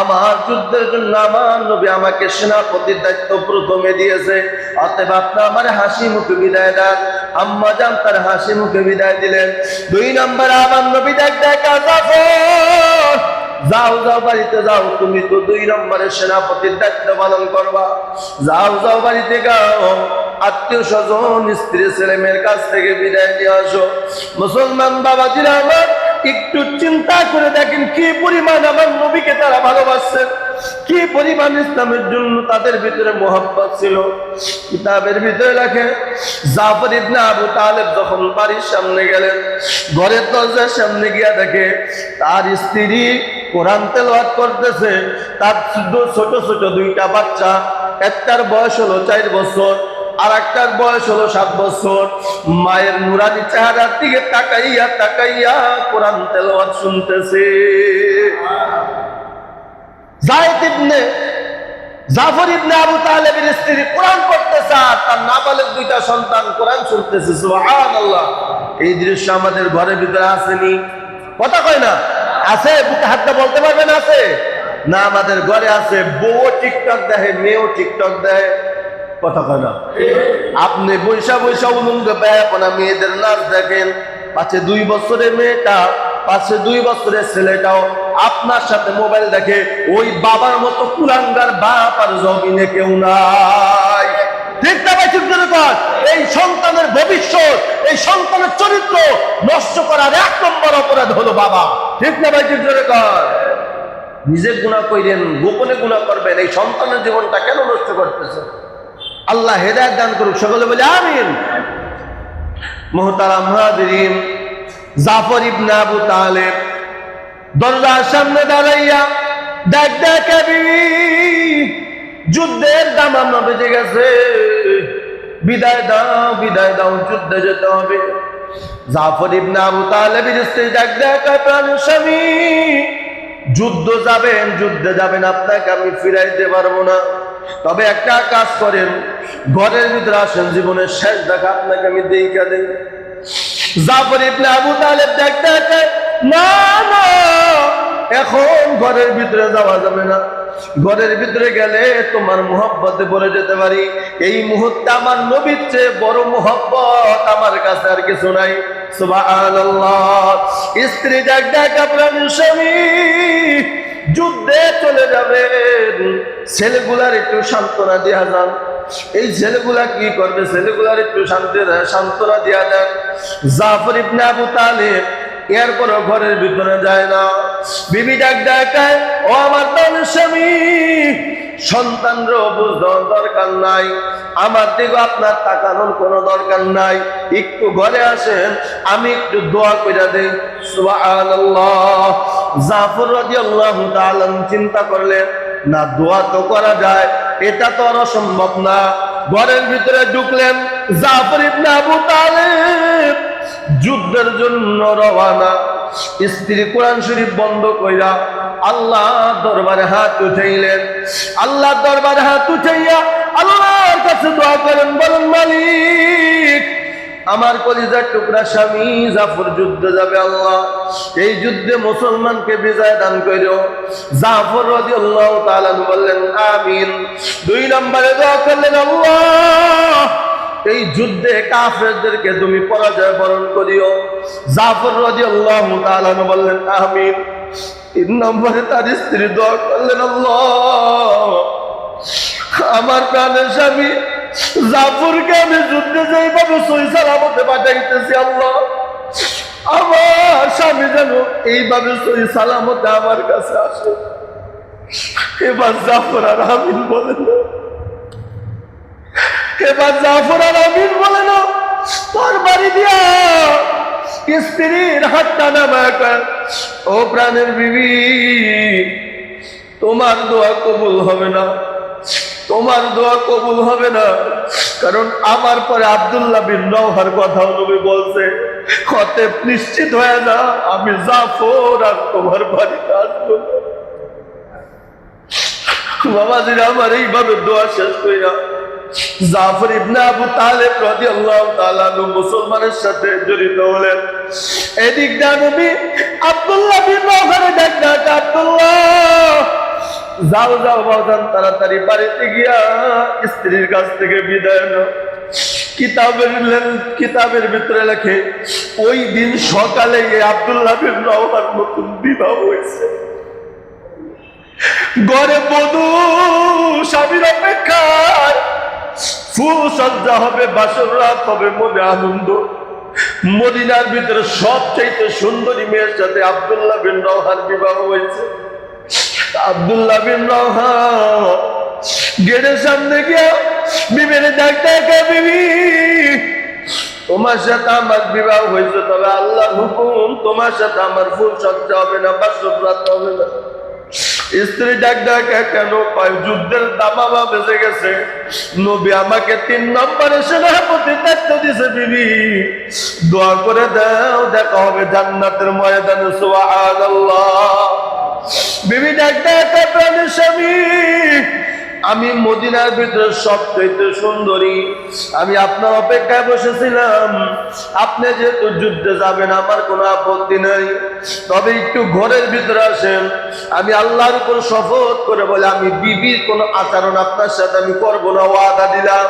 [SPEAKER 1] আমার যুদ্ধের জন্য আমার নবী আমাকে সেনাপতির দায়িত্ব প্রথমে দিয়েছে, অতএব আপনি আমার হাসি মুখে বিদায় দেন। আম্মা জান তার হাসি মুখে বিদায় দিলেন। 2 নম্বর আমার নবী দেখা জাফর, যাও যাও বাড়িতে যাও, তুমি তো 2 নম্বরের সেনাপতির দায়িত্ব পালন করবা। যাও যাও বাড়িতে যাও, আত্মীয় স্বজন স্ত্রী ছেলে মেয়ের কাছ থেকে বিদায় নিয়ে আসো। মুসলমান বাবাজিরা আমার, একটু চিন্তা করে দেখেন কি পরিমাণ আমার নবীকে তারা ভালোবাসছেন, কি পরিমাণ ইসলামের জন্য তাদের ভিতরে মোহাব্বত ছিল। কিতাবের ভিতরে লেখে জাফর ইবনে আবু তালেব যখন বাড়ির সামনে গেলেন, ঘরের দরজার সামনে গিয়া দেখে তার স্ত্রী কোরআন তেলাওয়াত করতেছে। তার ছোট ছোট 2টা বাচ্চা, একটার বয়স হলো 4 বছর, আর একটার বয়স হলো 7 বছর। মায়ের নুরানি চেহারার দিকে তাকাইয়া তাকাইয়া কোরআন তেলাওয়াত শুনতেছে। জাফর ইবনে আবু তালেবের স্ত্রী কোরআন পড়তেছে আর তার নাবালেগ 2টা সন্তান কোরআন শুনতেছে। সুবহানাল্লাহ। এই দৃশ্য আমাদের ঘরের ভিতরে আসেনি? কথা কয় না? আছে? বুকে হাতটা বলতে পারবেন আছে না? আমাদের ঘরে আছে। বউ টিকটক দেখে, মেয়েও টিকটক দেয়। কথা কয় না? আপনি বৈশা বৈশা উলঙ্গ বেহাপনা মেয়েদের নাচ দেখেন, পাশে 2 বছরের মেয়েটা, পাশে 2 বছরের ছেলেটাও আপনার সাথে মোবাইল দেখে। ওই বাবার মতো কুলাঙ্গার বাপ আর জমিনে কেউ নাই। ঠিক না ভাই? ঠিক না? এই সন্তানের ভবিষ্যৎ, এই সন্তানের চরিত্র নষ্ট করার 1 নম্বর অপরাধ হলো বাবা। ঠিক না ভাই? ঠিক না? নিজে গুনাহ কইরেন, গোপনে গুনাহ করবেন, এই সন্তানের জীবনটা কেন নষ্ট করতেছে? আল্লাহ হেদায়েত দান করুক, সকলে বলে আমিন। মুহতারাম হাজিরিন, জাফর ইবনে আবু তালেব দরজার সামনে দাঁড়াইয়া দেখে যুদ্ধের দামামা বেজে গেছে, বিদায় দাও বিদায় দাও, যুদ্ধে যেতে হবে। জাফর ইবনে আবু তালেবের স্ত্রী দেখে, প্রাণের স্বামী, যুদ্ধে যাবেন, আপনাকে আমি ফিরাইতে পারবো না, তবে একটা কাজ করেন, ঘরের ভিতরে আসেন, জীবনের শেষ দেখা আপনাকে আমি দেইখা দেই। জাফর ইবনে আবু তালেব দেখে, না না, এখন ঘরের ভিতরে যাওয়া যাবে না, ঘরের ভিতরে গেলে তোমার মুহাব্বতে পড়ে যেতে পারি। এই মুহূর্তে আমার নবীর চেয়ে বড় মুহাব্বত আমার কাছে আর কিছু নাই। সুবহানাল্লাহ। স্ত্রী দেখে, প্রাণের স্বামী, যুদ্ধে চলে যাবেন, ছেলেগুলার একটু সান্ত্বনা দিয়া যান। এই ছেলেগুলা কি করবে? ছেলেগুলার একটু সান্ত্বনা দিয়া দেন। জাফর ইবনে আবু তালেব এরপরও ঘরের ভিতরে যায় না। বিবি দেখে, ও আমার প্রাণের স্বামী, সন্তানরও বুঝার দরকার নাই, আমার দিকে আপনার তাকানোর কোনো দরকার নাই, একটু ঘরে আসেন, আমি একটু দোয়া কইরা দেই। সুবহানাল্লাহ। জাফর রাদিয়াল্লাহু তাআলা চিন্তা করলেন, না দোয়া তো করা যায়, এটা তো আর অসম্ভব না। ঘরের ভিতরে ঢুকলেন। জাফর ইবনে আবু তালেব যুদ্ধের জন্য রওনা। স্ত্রী কোরআন শরীফ বন্ধ কইরা আল্লাহ দরবারে হাত উঠাইলেন। আল্লাহ দরবারে হাত উঠাইয়া আল্লাহর কাছে দোয়া করেন, বলেন, মালিক, আমার কলিজার টুকরা স্বামী জাফর যুদ্ধে যাবে, আল্লাহ এই যুদ্ধে মুসলমানকে বিজয় দান করিও। জাফর রাদিয়াল্লাহু তাআলা বললেন, আমিন। 2 নম্বরে দোয়া করলেন, আল্লাহ এই যুদ্ধে কাফেরদেরকে তুমি পরাজয় বরণ করিও। জাফর রাদিয়াল্লাহু তাআলা বললেন, আমিন। 3 নম্বরে তার স্ত্রী দোয়া করলেন, আল্লাহ আমার প্রাণের স্বামী জাফরকে আমি যুদ্ধে যেইভাবে সহি সালামতে পাঠাইতেছি, আল্লাহ আমার স্বামী যেন এইভাবে সহি সালামতে আমার কাছে আসে। এবার জাফর আর আমিন বলে না, এবার জাফর আর আমিন বলে না, তোর বাড়ি দিয়া স্ত্রীর হাতটা নামায়, ও প্রাণের বিবি, তোমার দোয়া কবুল হবে না, তোমার দোয়া কবুল হবে না, কারণ আমার পরে আব্দুল্লাহ বিন রওহার কথা নবী বলছে, অতএব নিশ্চিত হয়ে না আমি জাফর আর তোমার বাড়িতে আসবো না। বাবাজিরা আমার এইভাবে দোয়া শেষ কইরা জাফর ইবনে আবু তালেব রাদিয়াল্লাহু তাআলা আনহু মুসলমানের সাথে জড়িত হলেন। এদিক দিয়ে নবী আব্দুল্লাহ বিন রাওহার ডাক আব্দুল্লাহ, যাও যাও বাজান, তাড়াতাড়ি বাড়িতে গিয়া স্ত্রীর কাছ থেকে বিদায় নাও। কিতাবের ভিতরে লেখে ওই দিন সকালে আব্দুল্লাহ বিন রাওহার নতুন বিবাহ হয়েছে। ঘরে বধূ স্বামীর অপেক্ষায়, ফুল সজ্জা হবে, বাসর রাত হবে, মনে আনন্দ। মদিনার ভিতরে সবচাইতে সুন্দরী মেয়ের সাথে আব্দুল্লাহ বিন রাওহার বিবাহ হয়েছে। আব্দুল্লাহ বিন রাওহা গেটের সামনে গিয়া বিবির ডাকতে, বিবি তোমার সাথে আমার বিবাহ হয়েছে, তবে আল্লাহর হুকুম তোমার সাথে আমার ফুল সজ্জা হবে না, বাসর রাত হবে না। স্ত্রী ডাক কেন? যুদ্ধের দামামা বেজে গেছে, নবী আমাকে 3 নম্বরে সেনাপতি দায়িত্ব দিয়েছে, বিবি দোয়া করে দাও, দেখা হবে জান্নাতের ময়দানে। সুবহানাল্লাহ। বিবি ডাক প্রাণের স্বামী, আমি মদিনার ভিতরে সবচেয়ে সুন্দরী, আমি আপনার অপেক্ষায় বসেছিলাম। আপনি যেহেতু যুদ্ধে যাবেন আমার কোনো আপত্তি নাই, তবে একটু ঘরের ভিতরে আসেন। আমি আল্লাহর উপর শপথ করে বলে আমি বিবির কোন আচরণ আপনার সাথে আমি করবো না, ওয়াদা দিলাম।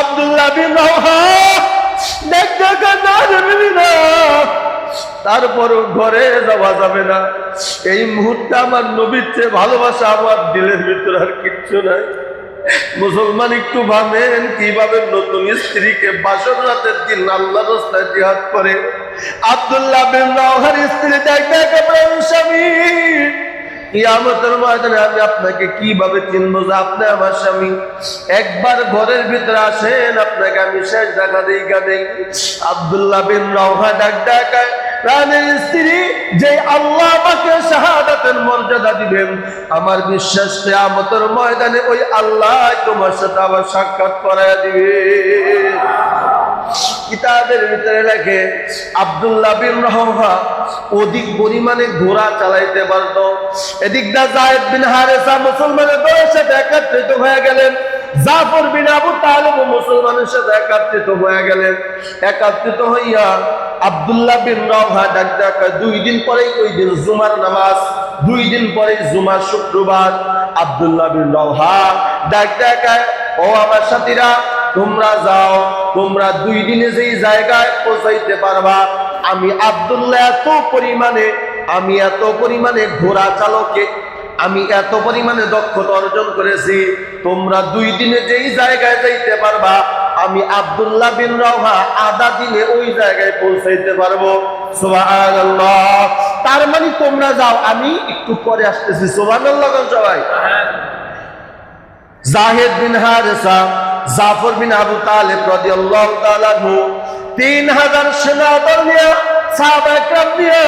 [SPEAKER 1] আব্দুল্লাহ বিন রাওহা তারপরও ঘরে যাওয়া যাবে না। এই মুহূর্তে আমার নবীর চেয়ে ভালোবাসা আমার দিলের ভিতরে আর কিচ্ছু নাই। মুসলমান একটু ভাবেন কিভাবে নতুন স্ত্রীকে বাসর রাতের দিন আল্লাহর রাস্তায় জিহাদ করে। আব্দুল্লাহ বিন রাওহার স্ত্রী দেখবে স্বামী, কিয়ামতের ময়দানে আমি আপনাকে কিভাবে চিনবো যে আপনি আমার স্বামী? একবার ঘরের ভিতরে আসেন, আপনাকে আমি শেষ দেখা দিই গানে। আব্দুল্লাহ বিন রাওহা ডাকায়, প্রাণের স্ত্রী, যে আল্লাহ আমাকে শাহাদাতের মর্যাদা দিবেন, আমার বিশ্বাস কিয়ামতের ময়দানে ওই আল্লাহ তোমার সাথে আবার সাক্ষাৎ করায় দিবে। কিতাবের ভিতরে লেখে আব্দুল্লাহ বিন রাওহা অধিক পরিমাণে ঘোড়া চালাইতে পারত। এদিক দা যায়েদ বিন হারেসা মুসলমানের দলের সাথে একত্রিত হয়ে গেলেন। জাফর বিন আবু তালেব মুসলমানের সাথে একত্রিত হয়ে গেলেন। একত্রিত হইয়া আব্দুল্লাহ বিন রাওহা ডাক 2 দিন পরেই ওই দিন জুমার নামাজ, 2 দিন পরেই জুমার শুক্রবার। আব্দুল্লাহ বিন রাওহা ডাক ও আমার সাথীরা, তোমরা যাও, তোমরা 2 দিনে যেই জায়গায় পৌঁছাইতে পারবা, আমি আব্দুল্লাহ এত পরিমাণে ঘোড়া চালকে আমি এত পরিমাণে দক্ষতা অর্জন করেছি, তোমরা 2 দিনে যেই জায়গায় যাইতে পারবা, আমি আব্দুল্লাহ বিন রাওহা আধা দিনে ওই জায়গায় পৌঁছাইতে পারবো। সুবহানাল্লাহ। তার মানে তোমরা যাও, আমি একটু পরে আসতেছি। সুবহানাল্লাহ সবাই। যায়েদ বিন হারেসা, জাফর বিন আবু তালেব রাদিয়াল্লাহু তাআলা আনহু 3000 সেনাদল নিয়ে, সাহাবায়ে কেরাম নিয়ে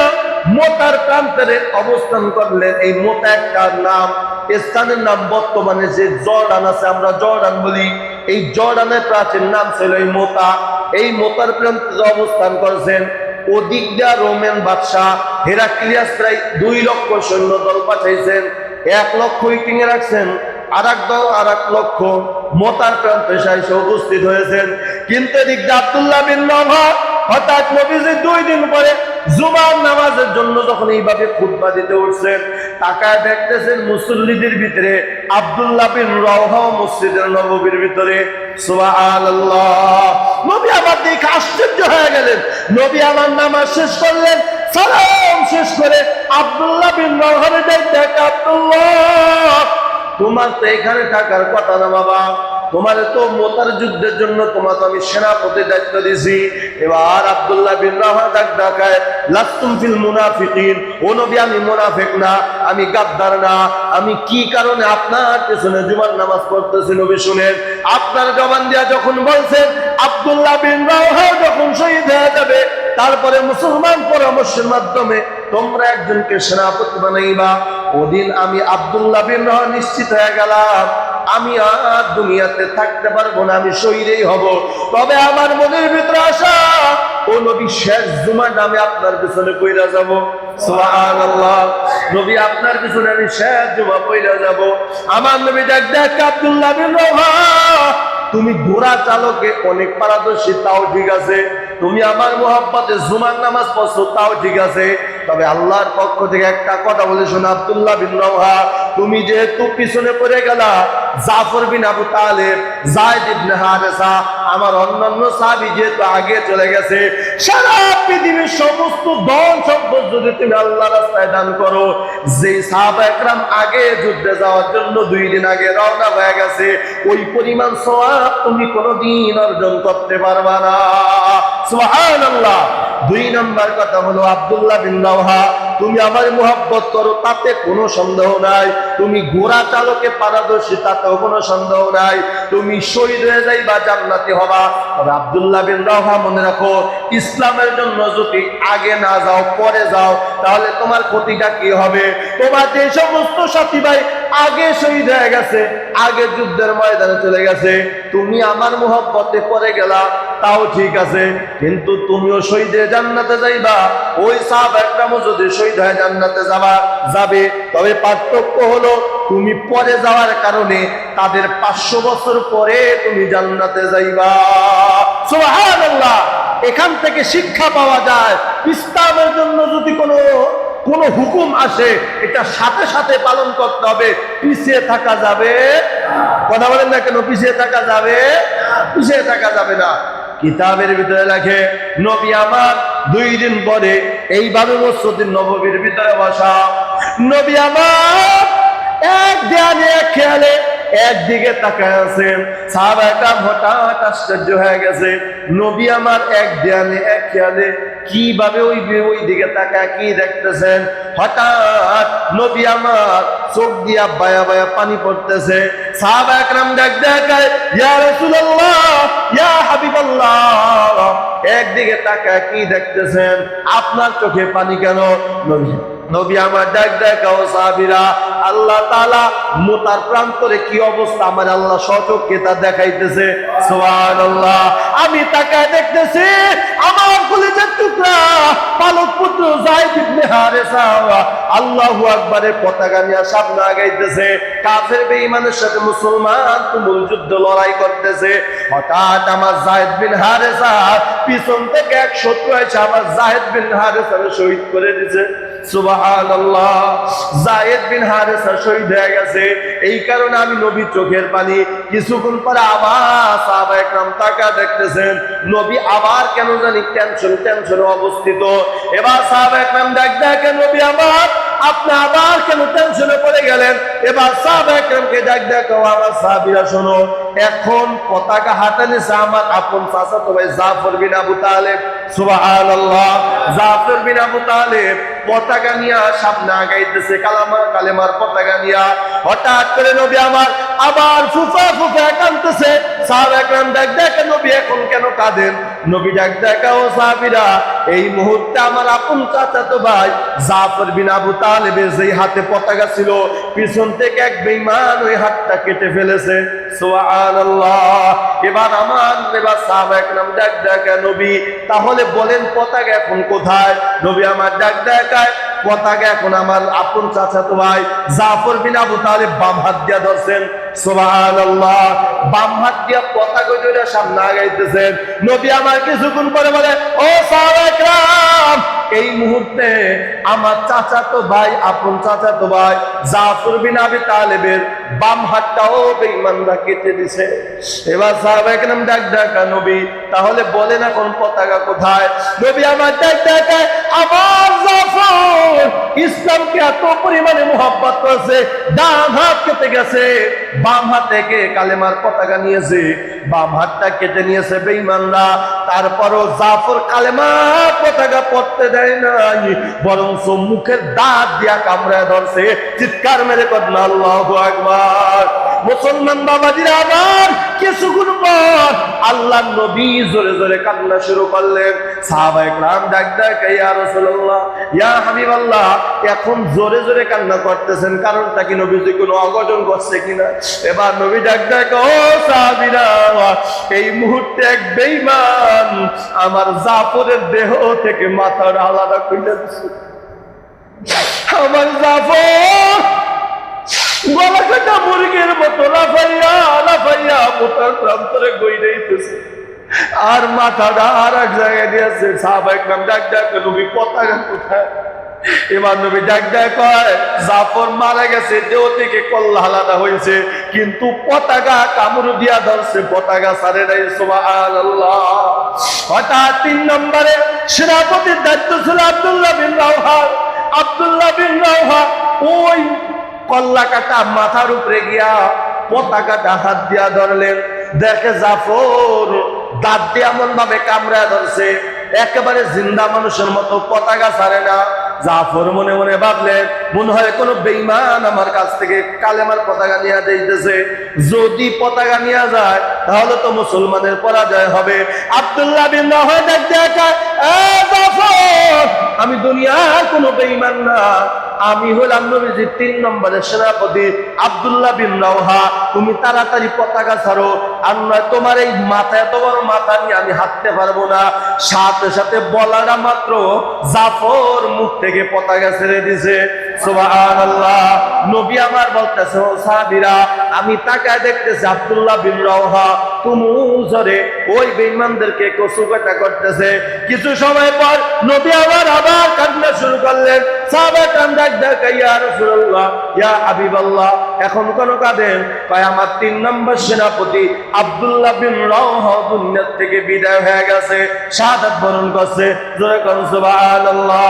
[SPEAKER 1] মোতার প্রান্তরে অবস্থান করলেন। এই মোতা একটা নাম, স্থানের নাম বর্তমানে যে জর্ডান আছে, আমরা জর্ডান বলি, এই জর্ডানের প্রাচীন নাম ছিল এই মোতা। এই মোতার প্রান্তরে অবস্থান করেছেন। ওদিক দিয়া রোমান বাদশাহ হেরাক্লিয়াস প্রায় 2 লক্ষ সৈন্য দল পাঠাইছেন। 1 লক্ষ উইটিংয়ে রাখছেন, আর এক লক্ষ মোতার প্রান্তে এসে উপস্থিত হয়েছেন। কিন্তু এদিক দিয়ে আব্দুল্লাহ বিন রাওহা হঠাৎ নবীজি 2 দিন পরে জুমার নামাজের জন্য যখন এইভাবে খুতবা দিতে উঠছেন, তাকায় দেখতেছেন মুসল্লিদের ভিতরে আব্দুল্লাহ বিন রাওহা মসজিদের নববীর ভিতরে। সুবহানাল্লাহ। নবী আবার দেখে আশ্চর্য হয়ে গেলেন। নবী আমার নামাজ শেষ করলেন, সালাম শেষ করে আব্দুল্লাহ বিন রাওহার ডাক, আব্দুল্লাহ তোমার তো এখানে থাকার কথা না বাবা, তোমার তো মোতার যুদ্ধের জন্য তোমাকে আমি সেনাপতি দায়িত্ব দিয়েছি। এবার আব্দুল্লাহ বিন রাওহা ডাকায়, লাস্তুম ফিল মুনাফিকিন, ও নবী আমি মুনাফিক না, আমি গাদ্দার না। আমি কি কারণে আপনার পেছনে জুমার নামাজ পড়তেছি নবী শুনেন। আপনার জবান দিয়া যখন বলছেন আব্দুল্লাহ বিন রাওহা যখন শহীদ হয়ে যাবে, তারপরে মুসলমান পরামর্শের মাধ্যমে তোমরা একজনকে সেনাপতি বানাইবা, ওদিন আমি আব্দুল্লাহ বিন রাওহা নিশ্চিত হয়ে গেলাম আমি আর দুনিয়াতে থাকতে পারবো না, আমি শহীদই হব। তবে আমার মনের ভিতরে আশা, ও নবী শেষ জুমার নামে আপনার পিছনে পইরা যাব। সুবহানাল্লাহ। নবী আপনার পিছনে আমি শেষ জুমা পইরা যাব। আমার নবী ডাক আব্দুল্লাহ বিন রাওহা তুমি ঘোড়া চালকে অনেক পারদর্শী, তাও ঠিক আছে। তুমি আমার মোহাব্বতে জুমার নামাজ পড়ছো, তাও ঠিক আছে। তবে আল্লাহর পক্ষ থেকে একটা কথা বলে শোনো, আব্দুল্লাহ বিন রওহা, তুমি যেহেতু পিছনে পড়ে গেলা, জাফর বিন আবু তালেব, যায়েদ ইবনে হারেসা, আমার অন্যান্য সাহাবী যেহেতু আগে চলে গেছে, সারা পৃথিবীর সমস্ত ধন সম্পদ যদি তুমি আল্লাহর রাস্তায় দান করো, যেই সাহাবা একরাম আগে যুদ্ধে যাওয়ার জন্য 2 দিন আগে রওনা হয়ে গেছে, ওই পরিমাণ সওয়াব তুমি কোনোদিন অর্জন করতে পারবা না। সুবহানাল্লাহ। 2 নম্বর কথা হলো, আব্দুল্লাহ বিন রওহা, তুমি আমার মুহাব্বত করো, তাতে কোনো সন্দেহ নাই। তুমি ঘোড়া চালকে পারদর্শী, তাতেও কোনো সন্দেহ নাই। তুমি শহীদ হয়ে যাইবা, জান্নাতি হবা। তবে আব্দুল্লাহ বিন রওহা, মনে রাখো, ইসলামের জন্য যদি আগে না যাও, পরে যাও, তাহলে তোমার ক্ষতিটা কি হবে? তোমার যে সমস্ত সাথী ভাই আগে শহীদ হয়ে গেছে, আগে যুদ্ধের ময়দানে চলে গেছে, তুমি আমার মুহাব্বতে পরে গেলা, তাও ঠিক আছে, কিন্তু তুমিও শহীদ হয়ে জান্নাতে যাইবা। ওই সাহাবা একরামও যদি শহীদ হয়ে জান্নাতে যাবে, তবে পার্থক্য হলো তুমি পরে যাওয়ার কারণে তাদের 500 বছর পরে তুমি জান্নাতে যাইবা। সুবহানাল্লাহ। এখান থেকে শিক্ষা পাওয়া যায়, ইসলামের জন্য যদি কোনো হুকুম আসে, এটা সাথে সাথে পালন করতে হবে, পিছিয়ে থাকা যাবে। কথা বলেন না কেন? পিছিয়ে থাকা যাবে? পিছিয়ে থাকা যাবে না। কিতাবের ভিতরে লেখে, নবী আমার 2 দিন পরে এইভাবে মসজিদ নববীর ভিতরে বসা, নবী আমার এক ধ্যানে এক খেয়ালে একদিকে তাকায় আছেন। সাহাবায়ে হঠাৎ আশ্চর্য হয়ে গেছে, নবী আমার এক ধ্যানে এক খেয়ালে কিভাবে ওই দিকে তাকায় কি দেখতেছেন? হঠাৎ নবী আমার চোখ দিয়া বায়া বায়া পানি পড়তেছে। সাহাবায়ে কেরাম দেখায়, ইয়া রাসূলুল্লাহ, ইয়া হাবিবাল্লাহ, একদিকে তাকায় কি দেখতেছেন? আপনার চোখে পানি কেন? নবী আমার দেখাও সাহাবীরা, আল্লাহ তাআলা মোতার প্রান্তরে কি অবস্থা আমার আল্লাহ সচক্ষে তা দেখাইতেছে। সুবহানাল্লাহ। আমি তাকায় দেখতেছি, আমার কলিজার টুকরা পালক পুত্র যায়েদ ইবনে হারেসা আল্লাহু আকবারের পতাকা নিয়ে সামনে আগাইতেছে। কাফের বেঈমানের সাথে মুসলমান তুমুল যুদ্ধ লড়াই করতেছে। হঠাৎ আমার যায়েদ বিন হারেসা পিছন থেকে এক শত্রু এসে আমার যায়েদ বিন হারেসাকে শহীদ করে দিয়েছে। সুবহানাল্লাহ। যায়েদ বিন হারেসা শহীদ হয়ে গেছে। এই কারণে আমি নবী চোখের পানি। কিছুক্ষণ পরে আবার সাহাবায়ে কেরাম তাকা দেখতেছেন, নবী আবার কেন জানি টেনশনে অবস্থিত। এবার সাহাবায়ে কেরাম দেখেন, নবী আমার আপনি আবার কেন টেনশনে পড়ে গেলেন? এবার সাহাবায়ে কেরামকে দেখো, আমার সাহাবীরা শোনো, এখন পতাকা হাতে নিছে আমার আপন চাচাতো ভাই জাফর বিন আবু তালেব। সুবহানাল্লাহ। জাফর বিন আবু তালেব পতাকা নিয়ে সামনে আগাইতেছে, কালেমার পতাকা নিয়ে। হঠাৎ করে নবী আমার আবার ফুফা কাঁদতেছে। সাহাবায়ে কেরাম দেখেন, নবী এখন কেন কাঁদেন? নবী দেখাও সাহাবীরা, এই মুহূর্তে আমার আপন চাচাতো ভাই জাফর বিন আবু তালেবের যেই হাতে পতাকা ছিল, পিছন থেকে এক বেঈমান ওই হাতটা কেটে ফেলেছে। সুবহানাল্লাহ। এবার সাহাবায়ে কেরাম দেখেন, নবী তাহলে বলেন পতাকা এখন কোথায়? নবী আমার দেখায়, পতাকা এখন আমার আপন চাচাতো ভাই জাফর বিন আবু তালেব বাম হাত দিয়া ধরছেন। সুবহানাল্লাহ। বাম হাত দিয়া পতাকা ধরে সামনে আগাইতেছেন। নবী আমার কিছুক্ষণ পরে বলে, ও সাহাবায়ে কেরাম, এই মুহূর্তে আমার চাচাতো ভাই, আপন চাচাতো ভাই জাফর বিন আবি তালেবের বাম হাতটাও বেঈমানরা কেটে দিছে। এবার সাহাবায়ে কেরাম দেখা, নবী তাহলে বলেন এখন পতাকা কোথায়? নবী আমার দেখায়, আমার জাফর ইসলামকে এত পরিমাণে মুহাব্বত করেছে, ডান হাত কেটে গেছে, বাম হাত থেকে কালেমার পতাকা নিয়েছে, বাম হাতটা কেটে নিয়েছে বেঈমানরা। তারপরও জাফর কালেমার পতাকা পড়তে দেয় নাই, বরং মুখের দাঁত দিয়া কামড়ায় ধরছে। চিৎকার মেরে করেন আল্লাহু আকবার। মুসলমান বাবাজিরা আমার, কিছুক্ষণ পর আল্লাহর নবী জোরে জোরে কান্না শুরু করলেন। সাহাবায়ে কেরাম দেখে, ইয়া রাসূলুল্লাহ, ইয়া হাবিবাল্লাহ, এখন জোরে জোরে কান্না করতেছেন, কারণটা কি? নবীজি কোনো অঘটন করছে কিনা? এবার নবী দেখে, ও সাহাবীরা, এই মুহূর্তে এক বেঈমান আমার জাফরের দেহ থেকে মাথার আলাদা কইরা দিছে। আমার জাফর গলা কাটা মুরগির মতো লাফাইয়া লাফাইয়া মোটার প্রান্তরে গইরেইতেছে, আর মাথাটা আর এক জায়গায় দিয়েছে। সাহাবা একরাম ডাক ডাক, নবী পতাকা কোথায়? এবার নবী ডাক ডাক কয়, জাফর মারা গেছে, দেহ থেকে কল্লা আলাদা হয়েছে, কিন্তু পতাকা কামড় দিয়া ধরছে, পতাকা ছাড়ে নাই। সুবহানাল্লাহ। হঠাৎ 3 নম্বরে সেনাপতির দায়িত্ব ছিল আব্দুল্লাহ বিন রাওহা। আব্দুল্লাহ বিন রাওহা ওই কল্লা কাটা মাথার উপরে গিয়া পতাকাটা হাত দিয়া ধরলেন। দেখে জাফর দাঁত দিয়ে এমন ভাবে কামড়া ধরছে, একেবারে জিন্দা মানুষের মতো, পতাকা ছাড়ে না। জাফর মনে মনে ভাবলেন, মনে হয় কোনো বেঈমান আমার কাছ থেকে কালেমার পতাকা নিয়ে দিতেছে। যদি পতাকা নিয়ে যায় তাহলে তো মুসলমানের পরাজয় হবে। আব্দুল্লাহ বিন রাওহা ডাক দেখা, জাফর, আমি দুনিয়ার কোনো বেঈমান না, আমি হলাম নবীজির 3 নম্বরের সেনাপতি আব্দুল্লাহ বিন রাওহা। তুমি তাড়াতাড়ি পতাকা ছাড়ো, আর নয় তোমার এই মাথা, এত বড় মাথা নিয়ে আমি হাঁটতে পারবো না। সাথে সাথে বলাটা মাত্র জাফর মুখ থেকে পতাকা ছেড়ে দিছে। সুবহানাল্লাহ। নবী আমার বলতেছে, ও সাহাবীরা, আমি তাকায় দেখতেছি আব্দুল্লাহ বিন রাওহা তুমু জোরে ওই বেঈমানদেরকে কসুকাটা করতেছে। কিছু সময় পর নবী আবার কান্না শুরু করলেন। সাহাবা কান্দা ডাক, ইয়া রাসূলুল্লাহ, ইয়া হাবিবাল্লাহ, এখন কোন কাঁদেন? কয়, আমার 3 নম্বর সেনাপতি আব্দুল্লাহ বিন রাওহা দুনিয়া থেকে বিদায় হয়ে গেছে, শাহাদাত বরণ করছে। জোরে কোন সুবহানাল্লাহ।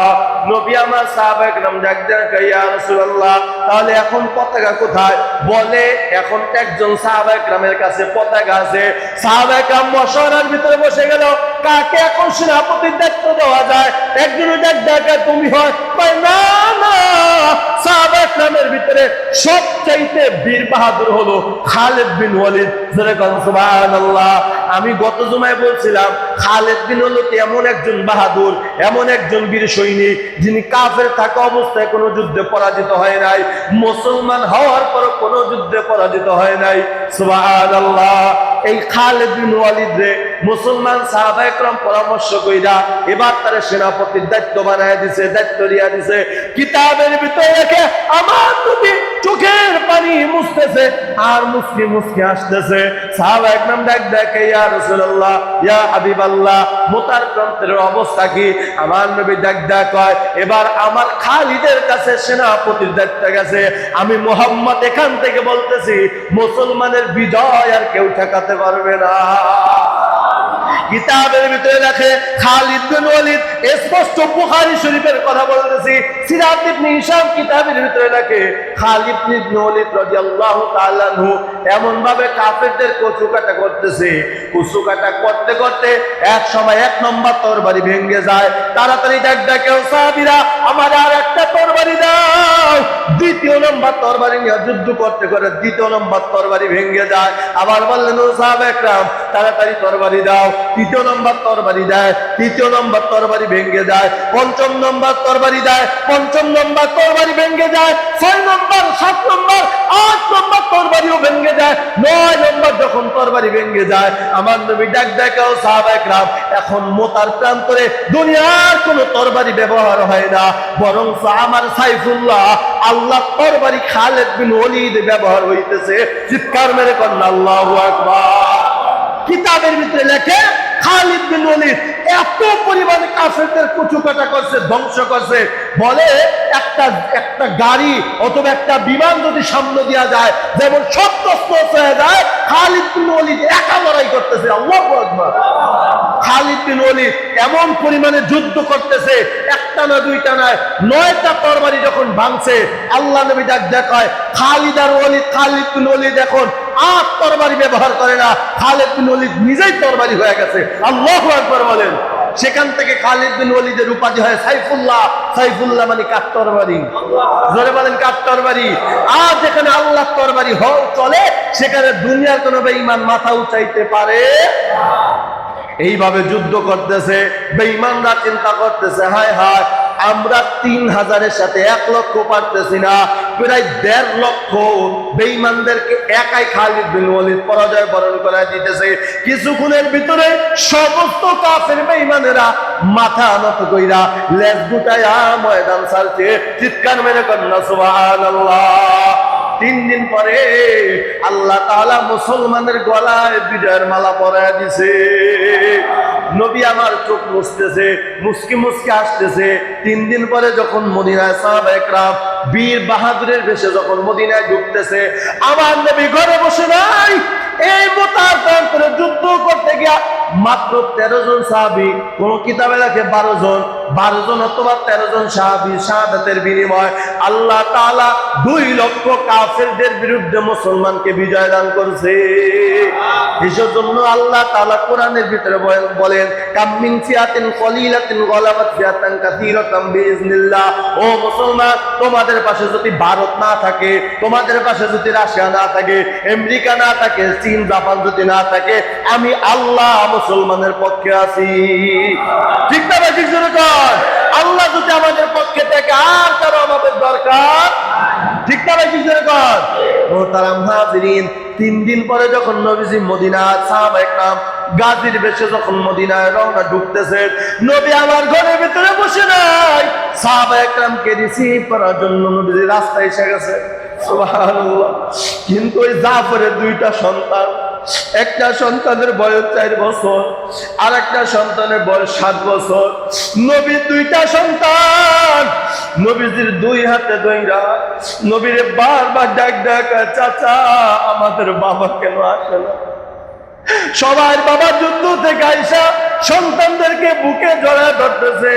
[SPEAKER 1] নবী আমার সাহাবা একরাম ডাক ডাক, ইয়া রাসূলুল্লাহ, তাহলে এখন পতাকা কোথায়? বলে এখন একজন সাহাবা একরামের কাছে পতাকা আছে। সাহাবা একরাম মশওয়ারার ভিতরে বসে গেল, কাকে এখন সেনাপতির দায়িত্ব দেওয়া যায়? একজনের ডাক ডাকা, তুমি হয়? কয়, না না, সাহাবা একরামের ভিতরে সবচাইতে বীর বাহাদুর হলো খালিদ বিন ওয়ালিদ। জোরে কোন সুবহানাল্লাহ। আমি গত জুমায় বলছিলাম, খালিদ বিন ওয়ালিদ এমন একজন বাহাদুর, এমন একজন বীর সৈনিক, যিনি কাফের থাকা অবস্থায় কোনো যুদ্ধে পরাজিত হয় নাই, মুসলমান হওয়ার পর কোনো যুদ্ধে পরাজিত হয় নাই। সুবহানাল্লাহ। এই খালিদ বিন ওয়ালিদ রে মুসলমান সাহাবা একরাম পরামর্শ কইরা এবার তার সেনাপতির দায়িত্ব বানায় দিছে, দায়িত্ব দিয়া দিছে। কিতাবের ভিতরে রেখে আমার নবী চোখের পানি মুছতেছে আর মুসকি মুসকি আসতেছে। সাহাবা একরাম ডাক দেখে, ইয়া রাসূলুল্লাহ, ইয়া হাবিবাল্লাহ, মোতার প্রান্তের অবস্থা কি? আমার নবী ডাক ডাক কয়, এবার আমার খালিদের কাছে সেনাপতির দায়িত্ব গেছে। আমি মুহাম্মদ এখান থেকে বলতেছি, মুসলমানের বিজয় আর কেউ ঠেকাতে পারবে না। কিতাবের ভিতরে রাখে খালিদ বিন ওয়ালিদ, স্পষ্ট বুখারী শরীফের কথা বলতেছি। সিরাত ইবনে হিশাম কিতাবের ভিতরে রাখে খালিদ বিন ওয়ালিদ রাদিয়াল্লাহু তাআলা আনহু এমন ভাবে কাফেরদের কচুকাটা করতেছে। কচুকাটা করতে করতে এক সময় 1 নম্বর তরবারি ভেঙে যায়। তাড়াতাড়ি ডাক ডাকে, ও সাহাবীরা, আমার আর একটা তরবারি দাও। 2য় নম্বর তরবারি নিয়ে যুদ্ধ করতে করে 2য় নম্বর তরবারি ভেঙে যায়। আবার বললেন, ও সাহাবা একরাম, তাড়াতাড়ি তরবারি দাও। 3য় নম্বর তরবারি দেয়, 3য় নম্বর তরবারি ভেঙে যায়। 5ম নম্বর তরবারি দেয়, 5ম নম্বর তরবারি ভেঙে যায়। 6 নম্বর, 7 নম্বর, 8 নম্বর তরবারিও ভেঙে যায়। 9 নম্বর যখন তরবারি ভেঙে যায়, আমার নবী ডাক ডাকে, ও সাহাবা একরাম, এখন মোতার প্রান্তরে দুনিয়ার কোনো তরবারি ব্যবহার হয় না, বরং আমার সাইফুল্লাহ আল্লাহ তরবারি খালিদ বিন ওয়ালিদ ব্যবহার হইতেছে। চিৎকার মেরে কন্যা আল্লাহু আকবার। কিতাবের ভিতরে লেখে খালিদ বিন ওয়ালিদ এত পরিমাণে কাফেরদের কুচুকাটা করছে, ধ্বংস করছে। বলে একটা গাড়ি অথবা একটা বিমান যদি সামনে দেওয়া যায়, যেমন সব তছনছ হয়ে যায়, খালিদ বিন ওয়ালিদ একা লড়াই করতেছে। আল্লাহু আকবার। খালিদ বিন ওয়ালিদ এমন পরিমাণে যুদ্ধ করতেছে, একটা না দুইটা নয়, 9টা তরবারি যখন ভাঙছে, আল্লাহ নবী ডাক দেখায়, খালিদ বিন ওয়ালিদ এখন 8 তরবারি ব্যবহার করে না, খালিদ বিন ওয়ালিদ নিজেই তরবারি হয়ে গেছে। আল্লাহু আকবার বলেন। সেখান থেকে খালিদ বিন ওয়ালিদের উপাধি হয় সাইফুল্লাহ। সাইফুল্লাহ মানে কাঠ তরবারি। জোরে বলেন, কাঠ তরবারি। আর যেখানে আল্লাহ তরবারি চলে, সেখানে দুনিয়ার কোনো বেঈমান মাথা উঠাইতে পারে। এইভাবে যুদ্ধ করতেছে, বেঈমানরা চিন্তা করতেছে, হায় হায়, আমরা 3000-এর সাথে 1 লক্ষ পারতেছি না, প্রায় 1.5 লক্ষ বেঈমানদেরকে একাই খালিদ বিন ওয়ালিদ পরাজয় বরণ করায় দিতেছে। কিছুক্ষণের ভিতরে সমস্ত কাফের বেঈমানেরা মাথা নত কইরা লেজ গুটায়া ময়দান ছাড়ছে। চিৎকার মেরে কন্যা সুবহানাল্লাহ। 3 দিন পরে আল্লাহ তাআলা মুসলমানের গলায় বিজয়ের মালা পরায় দিছে। নবী আমার চোখ মুছতেছে, মুসকি মুসকি আসতেছে। 3 দিন পরে যখন মদিনায় সাহাবায়ে কেরাম বীর বাহাদুরের বেশে যখন মদিনায় ঢুকতেছে, আমার নবী ঘরে বসে নাই, এই মোতার প্রান্তরে যুদ্ধ করতে গিয়া মাত্র 13 জন সাহাবী, কোন কিতাবে লেখে 12 জন, 12 জন অথবা 13 জন সাহাবী শাহাদাতের বিনিময় আল্লাহ তাআলা 2 লক্ষ কাফেরদের বিরুদ্ধে মুসলমানকে বিজয় দান করছে। এসব জন্য আল্লাহ তাআলা কোরআনের ভিতরে বলেন কাম মিন ফিয়াতিন কলিলাতিন গলাবাত ফিয়াতান কাসীরাতাম বিইজনিল্লাহ। ও মুসলমান, তোমাদের পাশে যদি ভারত না থাকে, তোমাদের পাশে যদি রাশিয়া না থাকে, আমেরিকা না থাকে, চীন জাপান যদি না থাকে, আমি আল্লাহ মুসলমানের পক্ষে আছি। ঠিক না ভাই? ঠিক জোরে কর। আল্লাহ যদি আমাদের পক্ষে থাকে আর কারো আমাদের দরকার। ঠিক না ভাই? ঠিক জোরে কর। ও তারা মুহাজিরিন, 3 দিন পরে যখন নবীজি মদিনা সাহাবায়ে কেরাম গাজীর বেশে যখন মদিনায় রওনা ঢুকতেছে, নবী আমার ঘরের ভিতরে বসে নাই, সাহাবায়ে কেরামকে রিসিভ করার জন্য নবীজি রাস্তায় এসে গেছে। সুবহানাল্লাহ। কিন্তু ওই জাফরের 2টা সন্তান, একটা সন্তানের বয়স 4 বছর, আর একটা সন্তানের বয়স 7 বছর। নবী 2টা সন্তান নবীজির 2 হাতে ধইরা নবীরে বারবার ডাক ডাক, চাচা আমাদের বাবা কেন আসে না? সবার বাবা যুদ্ধ থেকে আইসা সন্তানদেরকে বুকে জড়ায় ধরতেছে,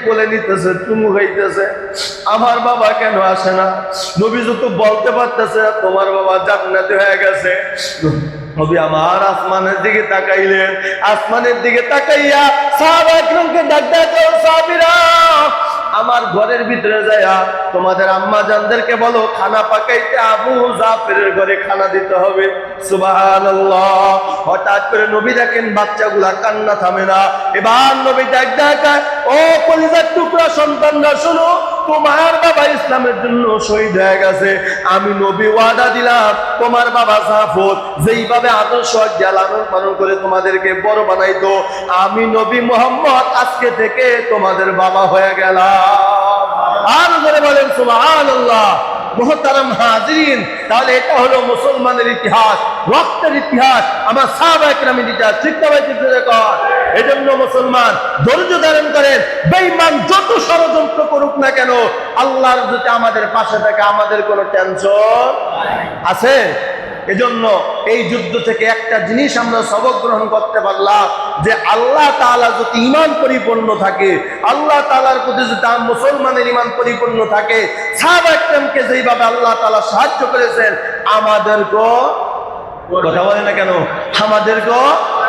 [SPEAKER 1] কোলে নিতেছে, চুমু খাইতেছে, আমার বাবা কেন আসে না? নবী যত বলতে পারতেছে তোমার বাবা জান্নাতে হয়ে গেছে। নবী আমার আসমানের দিকে তাকাইলেন, আসমানের দিকে তাকাইয়া সাহাবায়ে কেরামকে ডাক দেয়, সাহাবীরা আমার ঘরের ভিতরে যায়া তোমাদের আম্মা জানদেরকে বলো খানা পাকাইতে আবু জাফরের ঘরে খানা দিতে হবে। সুবহানাল্লাহ। হঠাৎ করে নবী দেখেন বাচ্চাগুলা কান্না থামে না। এবার নবী ডাক দেয়, ও কলিজার টুকরা সন্তানরা শোনো, তোমার বাবা ইসলামের জন্য শহীদ হয়ে গেছে। আমি নবী ওয়াদা দিলাম তোমার বাবা জাফর যেইভাবে আদর্শ লালন পালন করে তোমাদেরকে বড় বানাইতো, আমি নবী মুহাম্মদ আজকে থেকে তোমাদের বাবা হয়ে গেলাম। আর ধরে বলেন সুবহানাল্লাহ। মুহতারাম হাজিরিন, তাহলে এটা হলো মুসলমানের ইতিহাস, রক্তের ইতিহাস, আমার সাহাবায়ে কেরামের ইতিহাস। ঠিক না ভাই? ঠিক কর। এজন্য মুসলমান ধৈর্য ধারণ করেন। বেঈমান যত ষড়যন্ত্র করুক না কেন, আল্লাহর যদি আমাদের পাশে থাকে আমাদের কোনো টেনশন আছে? এজন্য এই যুদ্ধ থেকে একটা জিনিস আমরা সবক গ্রহণ করতে পারলাম, যে আল্লাহ তাআলা যদি ঈমান পরিপূর্ণ থাকে, আল্লাহ তাআলার প্রতি যদি মুসলমানের ঈমান পরিপূর্ণ থাকে, সাহাবায়ে কেরামকে যেইভাবে আল্লাহ তাআলা সাহায্য করেছেন আমাদেরকেও, কথা বলে না কেন, আমাদেরকেও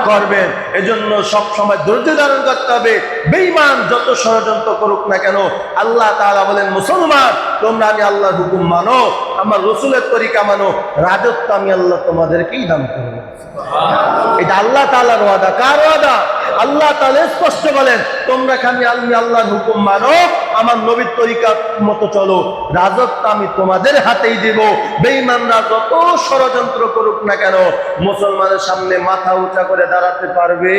[SPEAKER 1] করবেন। এজন্য সব সময় ধৈর্য ধারণ করতে হবে। বেঈমান যত ষড়যন্ত্র করুক না কেন, আল্লাহ তাআলা বলেন মুসলমান তোমরা আমি আল্লাহর হুকুম মানো, আমার রাসূলের তরিকা মানো, রাজত্ব আমি আল্লাহ তোমাদেরকেই দান করব। এটা আল্লাহ তাআলার ওয়াদা। কার ওয়াদা? আল্লাহ তাআলা স্পষ্ট বলেন তোমরা খালি আমি আল্লাহর হুকুম মানো, আমার নবীর তরিকা মতো চলো, রাজত্ব আমি তোমাদের হাতেই দেব। বেঈমানরা যত ষড়যন্ত্র করুক না কেন মুসলমানের সামনে মাথা উঁচা করে দাঁড়াতে পারবে।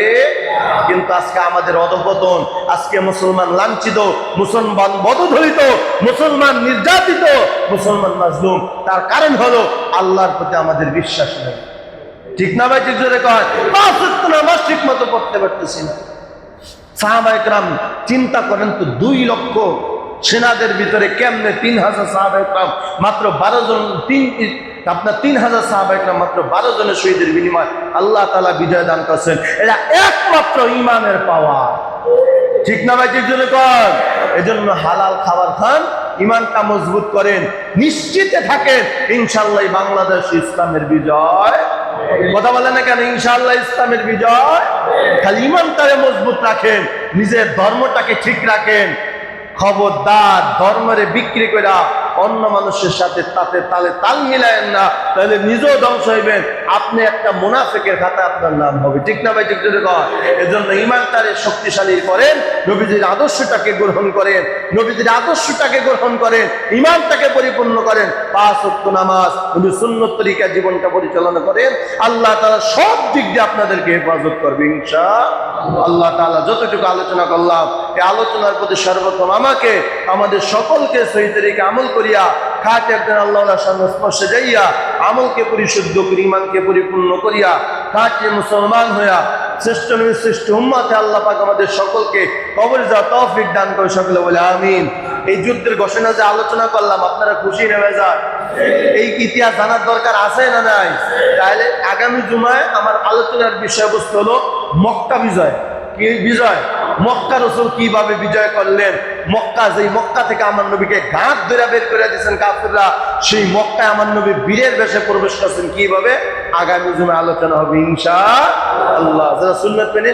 [SPEAKER 1] কিন্তু আজকে আমাদের অধঃপতন, আজকে মুসলমান লাঞ্ছিত, মুসলমান বদধরিত, মুসলমান নির্যাতিত, মুসলমান মাজলুম। তার কারণ হলো আল্লাহর প্রতি আমাদের বিশ্বাস নেই। ঠিক না ভাই? ঠিক জোরে কয়। 5 ওয়াক্ত নামাজ ঠিক মতো পড়তে পারতেছি না। সাহাবায়ে কেরাম চিন্তা করেন তো, 2 লক্ষ সেনাদের ভিতরে কেমনে 3000 সাহাবায়ে কেরাম মাত্র 12 জন, 3000 সাহাবায়ে কেরাম মাত্র 12 জনের শহীদের বিনিময় আল্লাহ তাআলা বিজয় দান করেছেন। এটা একমাত্র ঈমানের পাওয়া। ঠিক না ভাই? ঠিক জোরে কয়। এজন্য হালাল খাবার খান, ঈমানটা মজবুত করেন, নিশ্চিতে থাকেন ইনশাআল্লাহ বাংলাদেশ ইসলামের বিজয়। কথা বলেন না কেন? ইনশাআল্লাহ ইসলামের বিজয়। খালি ঈমানটাকে মজবুত রাখেন, নিজের ধর্মটাকে ঠিক রাখেন। খবরদার ধর্মরে বিক্রি করে অন্য মানুষের সাথে তালে তাল মিলায়েন না, তাহলে নিজেও ধ্বংস হইবেন, আপনি একটা মুনাফিকের খাতায় আপনার নাম হবে। ঠিক না ভাই? ঠিক করে কয়। এজন্য ঈমানটারে শক্তিশালী করেন, নবীজির আদর্শটাকে গ্রহণ করেন, নবীজির আদর্শটাকে গ্রহণ করেন, ঈমানটাকে পরিপূর্ণ করেন, 5 ওয়াক্ত নামাজ নবীর সুন্নত তরিকায় জীবনটা পরিচালনা করেন। আল্লাহ তাআলা সব দিক দিয়ে আপনাদেরকে হেফাজত করবে ইনশাআল্লাহ। আল্লাহ তাআলা যতটুকু আলোচনা করলাম, এই আলোচনার প্রতি সর্বপ্রথম আমাকে, আমাদের সকলকে সহিহ তরিকা আমল করিয়া খাঁটি একজন আল্লাহর সংস্পর্শে যাইয়া আমলকে পরিশুদ্ধ করি, ইমানকে পরিপূর্ণ করিয়া খাঁটি মুসলমান হইয়া শ্রেষ্ঠ নবী শ্রেষ্ঠ উম্মতে আল্লাহ পাক আমাদের সকলকে কবরে যাওয়ার তৌফিক দান করে, সকলে বলে আমিন। এই যুদ্ধের ঘোষণা যে আলোচনা করলাম, আপনারা খুশি নেমে যান? এই ইতিহাস জানার দরকার আছে না নাই? তাহলে আগামী জুমায় আমার আলোচনার বিষয়বস্তু হলো মক্কা বিজয়। কি বিজয়? মক্কা রাসূল কিভাবে বিজয় করলেন, মক্কা যেই মক্কা থেকে আমার নবীকে ঘাট ধরে বের করে দিয়েছেন কাফিররা, সেই মক্কায় আমার নবী বীরের বেশে প্রবেশ করছেন কিভাবে, আগামী জুমায় আলোচনা হবে ইনশাআল্লাহ। যারা সুন্নাত মেনে